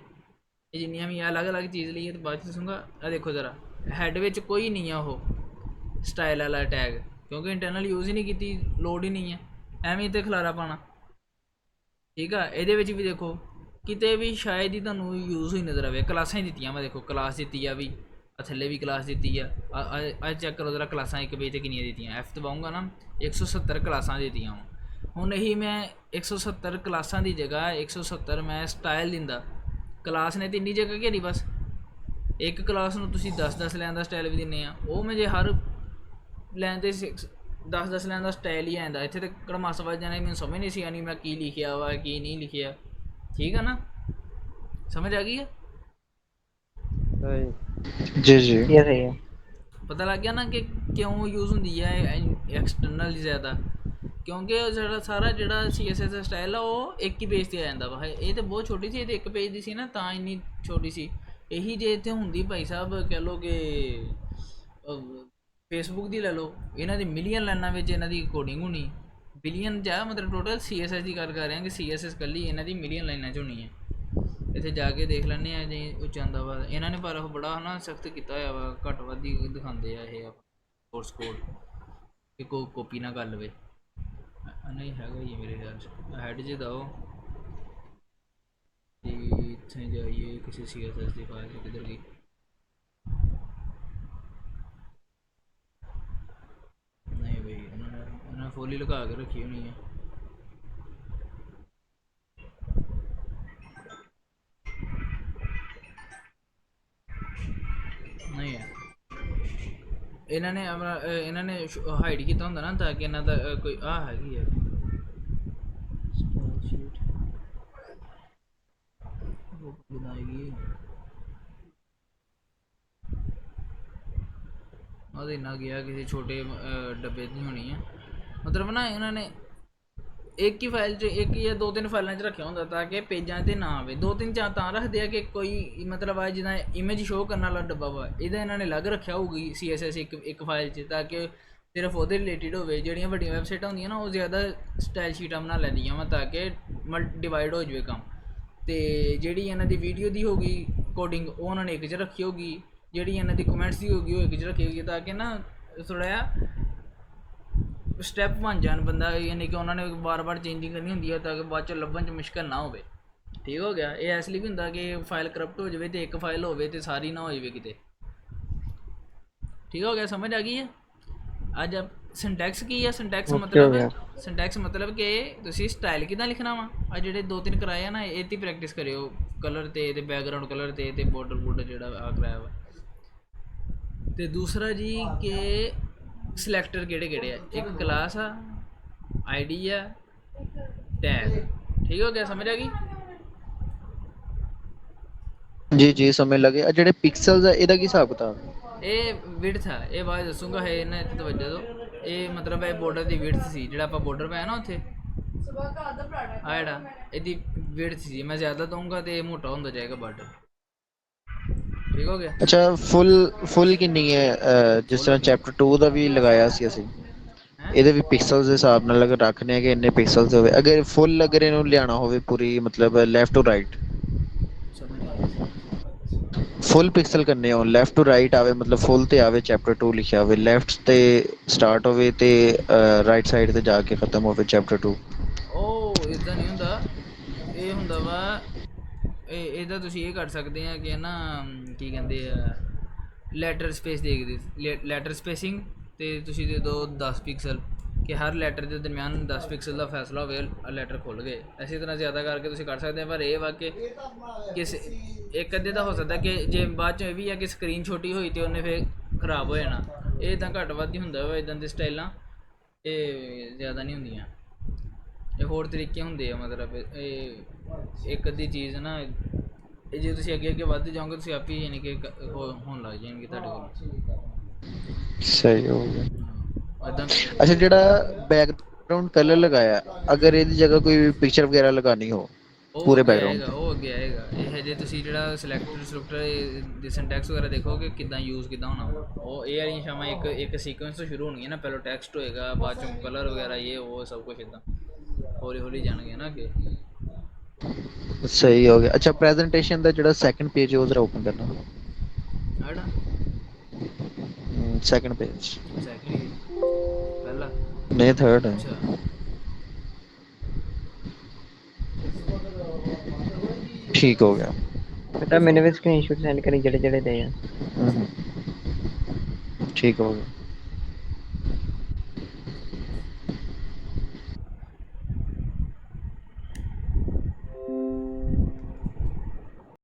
ਇਹ ਜਿੰਨੀਆਂ ਵੀ ਅਲੱਗ-ਅਲੱਗ ਚੀਜ਼ ਲਈ ਹੈ ਤਾਂ ਬਾਅਦ 'ਚ ਦੱਸੂੰਗਾ। ਆ ਦੇਖੋ ਜ਼ਰਾ, ਹੈਡ ਵਿੱਚ ਕੋਈ ਨਹੀਂ ਆ ਉਹ ਸਟਾਈਲ ਵਾਲਾ ਟੈਗ, ਕਿਉਂਕਿ ਇੰਟਰਨਲ ਯੂਜ਼ ਹੀ ਨਹੀਂ ਕੀਤੀ, ਲੋੜ ਹੀ ਨਹੀਂ ਹੈ, ਐਵੇਂ ਤੇ ਖਲਾਰਾ ਪਾਣਾ, ਠੀਕ ਆ। ਇਹਦੇ ਵਿੱਚ ਵੀ ਦੇਖੋ ਕਿਤੇ ਵੀ ਸ਼ਾਇਦ ਹੀ ਤੁਹਾਨੂੰ ਯੂਜ਼ ਹੋਈ ਨਜ਼ਰ ਆਵੇ। ਕਲਾਸਾਂ ਹੀ ਦਿੱਤੀਆਂ ਵਾ, ਦੇਖੋ ਕਲਾਸ ਦਿੱਤੀ ਆ ਵੀ, ਥੱਲੇ ਵੀ ਕਲਾਸ ਦਿੱਤੀ ਆ। ਅੱਜ ਚੈੱਕ ਕਰੋ ਜ਼ਰਾ ਕਲਾਸਾਂ ਇੱਕ ਪੇਜ 'ਤੇ ਕਿੰਨੀਆਂ ਦਿੱਤੀਆਂ। F ਦਬਾਊਂਗਾ ਨਾ 170 ਕਲਾਸਾਂ ਦਿੱਤੀਆਂ ਵਾ। ਹੁਣ ਇਹੀ ਮੈਂ 170 ਕਲਾਸਾਂ ਦੀ ਜਗ੍ਹਾ 170 ਮੈਂ ਸਟਾਈਲ ਦਿੰਦਾ, ਕਲਾਸ ਨੇ ਤਾਂ ਇੰਨੀ ਜਗ੍ਹਾ ਘੇਰੀ ਬਸ। ਇੱਕ ਕਲਾਸ ਨੂੰ ਤੁਸੀਂ 10-10 ਲਾਈਨ ਦਾ ਸਟਾਈਲ ਵੀ ਦਿੰਦੇ ਆ, ਉਹ ਮੈਂ ਜੇ ਹਰ ਲਾਈਨ 'ਤੇ 10-10 ਲਾਈਨ ਦਾ ਸਟਾਈਲ ਹੀ ਆਉਂਦਾ, ਇੱਥੇ ਤਾਂ ਕੜਮਾਸ ਵੱਜ ਜਾਣਾ, ਮੈਨੂੰ ਸਮਝ ਨਹੀਂ ਸੀ ਆਣੀ ਮੈਂ ਕੀ ਲਿਖਿਆ ਵਾ ਕੀ ਨਹੀਂ ਲਿਖਿਆ, ਠੀਕ ਆ ਨਾ, ਸਮਝ ਆ ਗਈ ਹੈ। ਜੀ ਜੀ ਇਹ ਸਹੀ ਹੈ। ਪਤਾ ਲੱਗ ਗਿਆ ਨਾ ਕਿ ਕਿਉਂ ਯੂਜ਼ ਹੁੰਦੀ ਹੈ ਐਕਸਟਰਨਲ ਜ਼ਿਆਦਾ, ਕਿਉਂਕਿ ਉਹ ਸਾਰਾ ਜਿਹੜਾ CSS ਦਾ ਸਟਾਈਲ ਆ ਉਹ ਇੱਕ ਹੀ ਪੇਜ 'ਤੇ ਆ ਜਾਂਦਾ ਵਾ। ਇਹ ਤਾਂ ਬਹੁਤ ਛੋਟੀ ਸੀ, ਇਹ ਤਾਂ ਇੱਕ ਪੇਜ ਦੀ ਸੀ ਨਾ ਤਾਂ ਇੰਨੀ ਛੋਟੀ ਸੀ। ਇਹੀ ਜੇ ਇੱਥੇ ਹੁੰਦੀ ਭਾਈ ਸਾਹਿਬ ਕਹਿ ਲਓ ਕਿ ਫੇਸਬੁੱਕ ਦੀ ਲੈ ਲਓ, ਇਹਨਾਂ ਦੀ ਮਿਲੀਅਨ ਲਾਈਨਾਂ ਵਿੱਚ ਇਹਨਾਂ ਦੀ ਕੋਡਿੰਗ ਹੋਣੀ, ਬਿਲੀਅਨ ਜਾਂ ਮਤਲਬ ਟੋਟਲ CSS ਦੀ ਗੱਲ ਕਰ ਰਹੇ ਹਾਂ ਕਿ CSS ਇਕੱਲੀ ਇਹਨਾਂ ਦੀ ਮਿਲੀਅਨ ਲਾਈਨਾਂ 'ਚ ਹੋਣੀ ਹੈ। ਇੱਥੇ ਜਾ ਕੇ ਦੇਖ ਲੈਂਦੇ ਆ ਜੇ ਉਹ ਚਾਹੁੰਦਾ ਵਾ। ਇਹਨਾਂ ਨੇ ਪਰ ਉਹ ਬੜਾ ਨਾ ਸਖਤ ਕੀਤਾ ਹੋਇਆ ਵਾ, ਘੱਟ ਵੱਧ ਹੀ ਦਿਖਾਉਂਦੇ ਆ ਇਹ ਸੋਰਸ ਕੋਡ ਕਿ ਕੋਈ ਕਾਪੀ ਨਾ ਕਰ ਲਵੇ। ਨਹੀਂ ਹੈਗਾ ਹੀ ਮੇਰੇ ਖਿਆਲ 'ਚ, ਹੈਡ 'ਚ ਦਓ ਤੇ ਇੱਥੇ ਜਾਈਏ ਕਿਸੇ CSS ਦੀ ਫਾਈਲ 'ਚ, ਕਿੱਧਰ ਗਈ ਨਹੀਂ ਬਈ, ਉਹਨਾਂ ਨੇ ਫੁੱਲ ਹੀ ਲਗਾ ਕੇ ਰੱਖੀ ਹੋਣੀ ਹੈ। ਨਹੀਂ ਹੈ, ਇਹਨਾਂ ਨੇ ਹਾਈਡ ਕੀਤਾ ਹੁੰਦਾ ਨਾ ਤਾਂ ਕਿ ਇਹਨਾਂ ਦਾ ਕੋਈ ਆਹ ਹੈਗੀ ਹੈ ਬਣਾਏਗੀ ਉਹਦੇ ਇੰਨਾ ਗਿਆ ਕਿਸੇ ਛੋਟੇ ਡੱਬੇ ਦੀ ਹੋਣੀ ਹੈ। ਮਤਲਬ ਨਾ ਇਹਨਾਂ ਨੇ ਇੱਕ ਹੀ ਫਾਈਲ 'ਚ ਇੱਕ ਜਾਂ 2-3 ਫਾਈਲਾਂ 'ਚ ਰੱਖਿਆ ਹੁੰਦਾ ਤਾਂ ਕਿ ਪੇਜਾਂ 'ਤੇ ਨਾ ਆਵੇ। 2-3 ਜਾਂ ਤਾਂ ਰੱਖਦੇ ਆ ਕਿ ਕੋਈ ਮਤਲਬ ਆ ਜਿੱਦਾਂ ਇਮੇਜ ਸ਼ੋਅ ਕਰਨ ਵਾਲਾ ਡੱਬਾ ਵਾ, ਇਹਦਾ ਇਹਨਾਂ ਨੇ ਅਲੱਗ ਰੱਖਿਆ ਹੋਊਗੀ CSS ਇੱਕ ਫਾਈਲ 'ਚ ਤਾਂ ਕਿ ਸਿਰਫ ਉਹਦੇ ਰਿਲੇਟਿਡ ਹੋਵੇ। ਜਿਹੜੀਆਂ ਵੱਡੀਆਂ ਵੈਬਸਾਈਟਾਂ ਹੁੰਦੀਆਂ ਨਾ ਉਹ ਜ਼ਿਆਦਾ ਸਟਾਈਲ ਸ਼ੀਟਾਂ ਬਣਾ ਲੈਂਦੀਆਂ ਵਾ ਤਾਂ ਕਿ ਡਿਵਾਈਡ ਹੋ ਜਾਵੇ ਕੰਮ। ਅਤੇ ਜਿਹੜੀ ਇਹਨਾਂ ਦੀ ਵੀਡੀਓ ਦੀ ਹੋਊਗੀ ਕੋਡਿੰਗ ਉਹ ਉਹਨਾਂ ਨੇ ਇੱਕ 'ਚ ਰੱਖੀ ਹੋਊਗੀ, ਜਿਹੜੀ ਇਹਨਾਂ ਦੀ ਕਮੈਂਟਸ ਦੀ ਹੋਊਗੀ ਉਹ ਇੱਕ 'ਚ ਰੱਖੀ ਹੋਊਗੀ ਤਾਂ ਕਿ ਨਾ ਥੋੜ੍ਹਾ ਜਿਹਾ ਸਟੈਪ ਬਣ ਜਾਣ ਬੰਦਾ, ਯਾਨੀ ਕਿ ਉਹਨਾਂ ਨੇ ਵਾਰ-ਵਾਰ ਚੇਂਜਿੰਗ ਕਰਨੀ ਹੁੰਦੀ ਹੈ ਤਾਂ ਕਿ ਬਾਅਦ 'ਚ ਲੱਭਣ 'ਚ ਮੁਸ਼ਕਿਲ ਨਾ ਹੋਵੇ। ਠੀਕ ਹੋ ਗਿਆ। ਇਹ ਇਸ ਲਈ ਵੀ ਹੁੰਦਾ ਕਿ ਫਾਈਲ ਕਰਪਟ ਹੋ ਜਾਵੇ ਅਤੇ ਇੱਕ ਫਾਈਲ ਹੋਵੇ ਅਤੇ ਸਾਰੀ ਨਾ ਹੋ ਜਾਵੇ ਕਿਤੇ। ਠੀਕ ਹੋ ਗਿਆ, ਸਮਝ ਆ ਗਈ ਹੈ। ਅੱਜ ਸਿੰਟੈਕਸ ਕੀ ਹੈ? ਸਿੰਟੈਕਸ ਮਤਲਬ ਕਿ ਤੁਸੀਂ ਸਟਾਈਲ ਕਿੱਦਾਂ ਲਿਖਣਾ ਵਾ। ਆ ਜਿਹੜੇ 2-3 ਕਰਾਏ ਆ ਨਾ ਇਹ 'ਤੇ ਪ੍ਰੈਕਟਿਸ ਕਰਿਓ, ਕਲਰ 'ਤੇ ਬੈਕਗਰਾਊਂਡ ਕਲਰ 'ਤੇ ਬੋਰਡਰ ਜਿਹੜਾ ਆ ਕਰਾਇਆ ਵਾ। ਅਤੇ ਦੂਸਰਾ ਜੀ ਕਿ ਸਿਲੈਕਟਰ ਕਿਹੜੇ ਆ, ਇੱਕ ਕਲਾਸ ਆ, ID ਆ, ਟੈਗ। ਠੀਕ ਹੋ ਗਿਆ, ਸਮਝ ਆ ਗਈ। ਜੀ ਜੀ ਸਮਝ ਲੱਗੇ। ਆ ਜਿਹੜੇ ਪਿਕਸਲਸ ਆ ਇਹਦਾ ਕੀ ਹਿਸਾਬ ਕਿਤਾਬ? ਇਹ ਵਿਡਥ ਆ, ਇਹ ਬਾਅਦ ਦੱਸੂਗਾ। ਇਹ ਨਾ ਇੱਥੇ ਤਵੱਜੋ ਦਿਓ, ਇਹ ਮਤਲਬ ਇਹ ਬੋਰਡਰ ਦੀ ਵਿਡਥ ਸੀ ਜਿਹੜਾ ਆਪਾਂ ਬੋਰਡਰ ਪਾਇਆ ਨਾ ਉੱਥੇ, ਆ ਜਿਹੜਾ ਇਹਦੀ ਵਿਡਥ ਸੀ। ਮੈਂ ਜ਼ਿਆਦਾ ਦਊਂਗਾ ਤੇ ਇਹ ਮੋਟਾ ਹੁੰਦਾ ਜਾਏਗਾ ਬਾਰਡਰ। ਠੀਕ ਹੋ ਗਿਆ। ਅੱਛਾ, ਫੁੱਲ ਕਿੰਨੀ ਹੈ? ਜਿਸ ਤਰ੍ਹਾਂ ਚੈਪਟਰ 2 ਦਾ ਵੀ ਲਗਾਇਆ ਸੀ ਅਸੀਂ, ਇਹਦੇ ਵੀ ਪਿਕਸਲਸ ਦੇ ਹਿਸਾਬ ਨਾਲ ਅਗਰ ਰੱਖਣੇ ਆ ਕਿ ਇੰਨੇ ਪਿਕਸਲਸ ਹੋਵੇ, ਅਗਰ ਫੁੱਲ ਅਗਰ ਇਹਨੂੰ ਲਿਆਉਣਾ ਹੋਵੇ ਪੂਰੀ ਮਤਲਬ left to right, full pixel ਕਰਨੇ ਹੋ, ਲੈਫਟ ਟੂ ਰਾਈਟ ਆਵੇ ਮਤਲਬ ਫੁੱਲ ਤੇ ਆਵੇ, ਚੈਪਟਰ 2 ਲਿਖਿਆ ਹੋਵੇ, ਲੈਫਟ ਤੇ ਸਟਾਰਟ ਹੋਵੇ ਤੇ ਰਾਈਟ ਸਾਈਡ ਤੇ ਜਾ ਕੇ ਖਤਮ ਹੋਵੇ ਚੈਪਟਰ 2। ਉਹ ਇੱਦਾਂ ਨਹੀਂ ਹੁੰਦਾ, ਇਹ ਹੁੰਦਾ ਵਾ ਇਹਦਾ ਤੁਸੀਂ ਇਹ ਕਰ ਸਕਦੇ ਆ ਕਿ ਨਾ ਕੀ ਕਹਿੰਦੇ ਆ, ਲੈਟਰ ਸਪੇਸ ਦੇਖਦੇ, ਲੈਟਰ ਸਪੇਸਿੰਗ ਅਤੇ ਤੁਸੀਂ ਦੇ ਦਿਓ 10 ਪਿਕਸਲ ਕਿ ਹਰ ਲੈਟਰ ਦੇ ਦਰਮਿਆਨ 10 ਪਿਕਸਲ ਦਾ ਫੈਸਲਾ ਹੋਵੇ, ਲੈਟਰ ਖੁੱਲ੍ਹ ਗਏ। ਇਸੇ ਤਰ੍ਹਾਂ ਜ਼ਿਆਦਾ ਕਰਕੇ ਤੁਸੀਂ ਕਰ ਸਕਦੇ ਆ। ਪਰ ਇਹ ਵਾ ਕਿ ਕਿਸੇ ਇੱਕ ਅੱਧੇ ਦਾ ਹੋ ਸਕਦਾ ਕਿ ਜੇ ਬਾਅਦ 'ਚ ਇਹ ਵੀ ਆ ਕਿ ਸਕਰੀਨ ਛੋਟੀ ਹੋਈ ਅਤੇ ਉਹਨੇ ਫਿਰ ਖ਼ਰਾਬ ਹੋ ਜਾਣਾ। ਇਹ ਤਾਂ ਘੱਟ ਵੱਧ ਹੀ ਹੁੰਦਾ ਵਾ। ਇੱਦਾਂ ਦੇ ਸਟਾਈਲਾਂ ਇਹ ਜ਼ਿਆਦਾ ਨਹੀਂ ਹੁੰਦੀਆਂ। ਇਹ ਹੋਰ ਤਰੀਕੇ ਹੁੰਦੇ ਆ, ਮਤਲਬ ਇਹ ਇੱਕ ਅੱਧੀ ਚੀਜ਼ ਨਾ, ਇਹ ਜੇ ਤੁਸੀਂ ਅੱਗੇ ਅੱਗੇ ਵੱਧਦੇ ਜਾਓਗੇ ਤੁਸੀਂ ਆਪੇ ਹੀ ਯਾਨੀ ਕਿ ਹੋਣ ਲੱਗ ਜਾਣਗੇ ਤੁਹਾਡੇ ਕੋਲ ਸਹੀ ਹੋ ਗਿਆ। ਇੱਦਾਂ। ਅੱਛਾ, ਜਿਹੜਾ ਬੈਕਗਰਾਉਂਡ ਕਲਰ ਲਗਾਇਆ, ਅਗਰ ਇਹਦੀ ਜਗ੍ਹਾ ਕੋਈ ਪਿਕਚਰ ਵਗੈਰਾ ਲਗਾਣੀ ਹੋ ਉਹ ਪੂਰੇ ਅੱਗੇ ਬੈਕਗਰਾਉਂਡ ਆਏਗਾ, ਤੇ? ਉਹ ਅੱਗੇ ਆਏਗਾ। ਇਹ ਹਜੇ ਤੁਸੀਂ ਜਿਹੜਾ ਸਿਲੈਕਟਰ ਦੀ ਸਿੰਟੈਕਸ ਵਗੈਰਾ ਦੇਖੋਗੇ ਕਿੱਦਾਂ ਯੂਜ਼ ਕਿੱਦਾਂ ਹੋਣਾ, ਉਹ ਇਹ ਵਾਲੀਆਂ ਸ਼ਾਮਾਂ ਇੱਕ ਸੀਕੁਐਂਸ ਤੋਂ ਸ਼ੁਰੂ ਹੋਣਗੀਆਂ ਨਾ, ਪਹਿਲਾਂ ਟੈਕਸਟ ਹੋਏਗਾ, ਬਾਅਦ ਚੋਂ ਕਲਰ ਵਗੈਰਾ, ਇਹ ਉਹ ਸਭ ਕੁਝ ਇੱਦਾਂ ਹੌਲੀ ਹੌਲੀ ਜਾਣਗੇ ਨਾ ਅੱਗੇ। ਸਹੀ ਹੋ ਗਿਆ। ਅੱਛਾ, ਪ੍ਰੈਜੈਂਟੇਸ਼ਨ ਦਾ ਜਿਹੜਾ ਸੈਕੰਡ ਪੇਜ ਉਹ ਜ਼ਰਾ ਓਪਨ ਕਰਨਾ। ਆੜਾ ਸੈਕੰਡ ਪੇਜ ਐਗਜ਼ੈਕਟਲੀ ਪਹਿਲਾ। ਨਹੀਂ, ਥਰਡ ਹੈ। ਅੱਛਾ ਠੀਕ ਹੋ ਗਿਆ। ਬੇਟਾ ਮੈਨੂੰ ਵੀ ਸਕਰੀਨਸ਼ਾਟ ਸੈਂਡ ਕਰੀ ਜਿਹੜੇ ਜਿਹੜੇ ਦੇ ਆ। ਠੀਕ ਹੋ ਗਿਆ।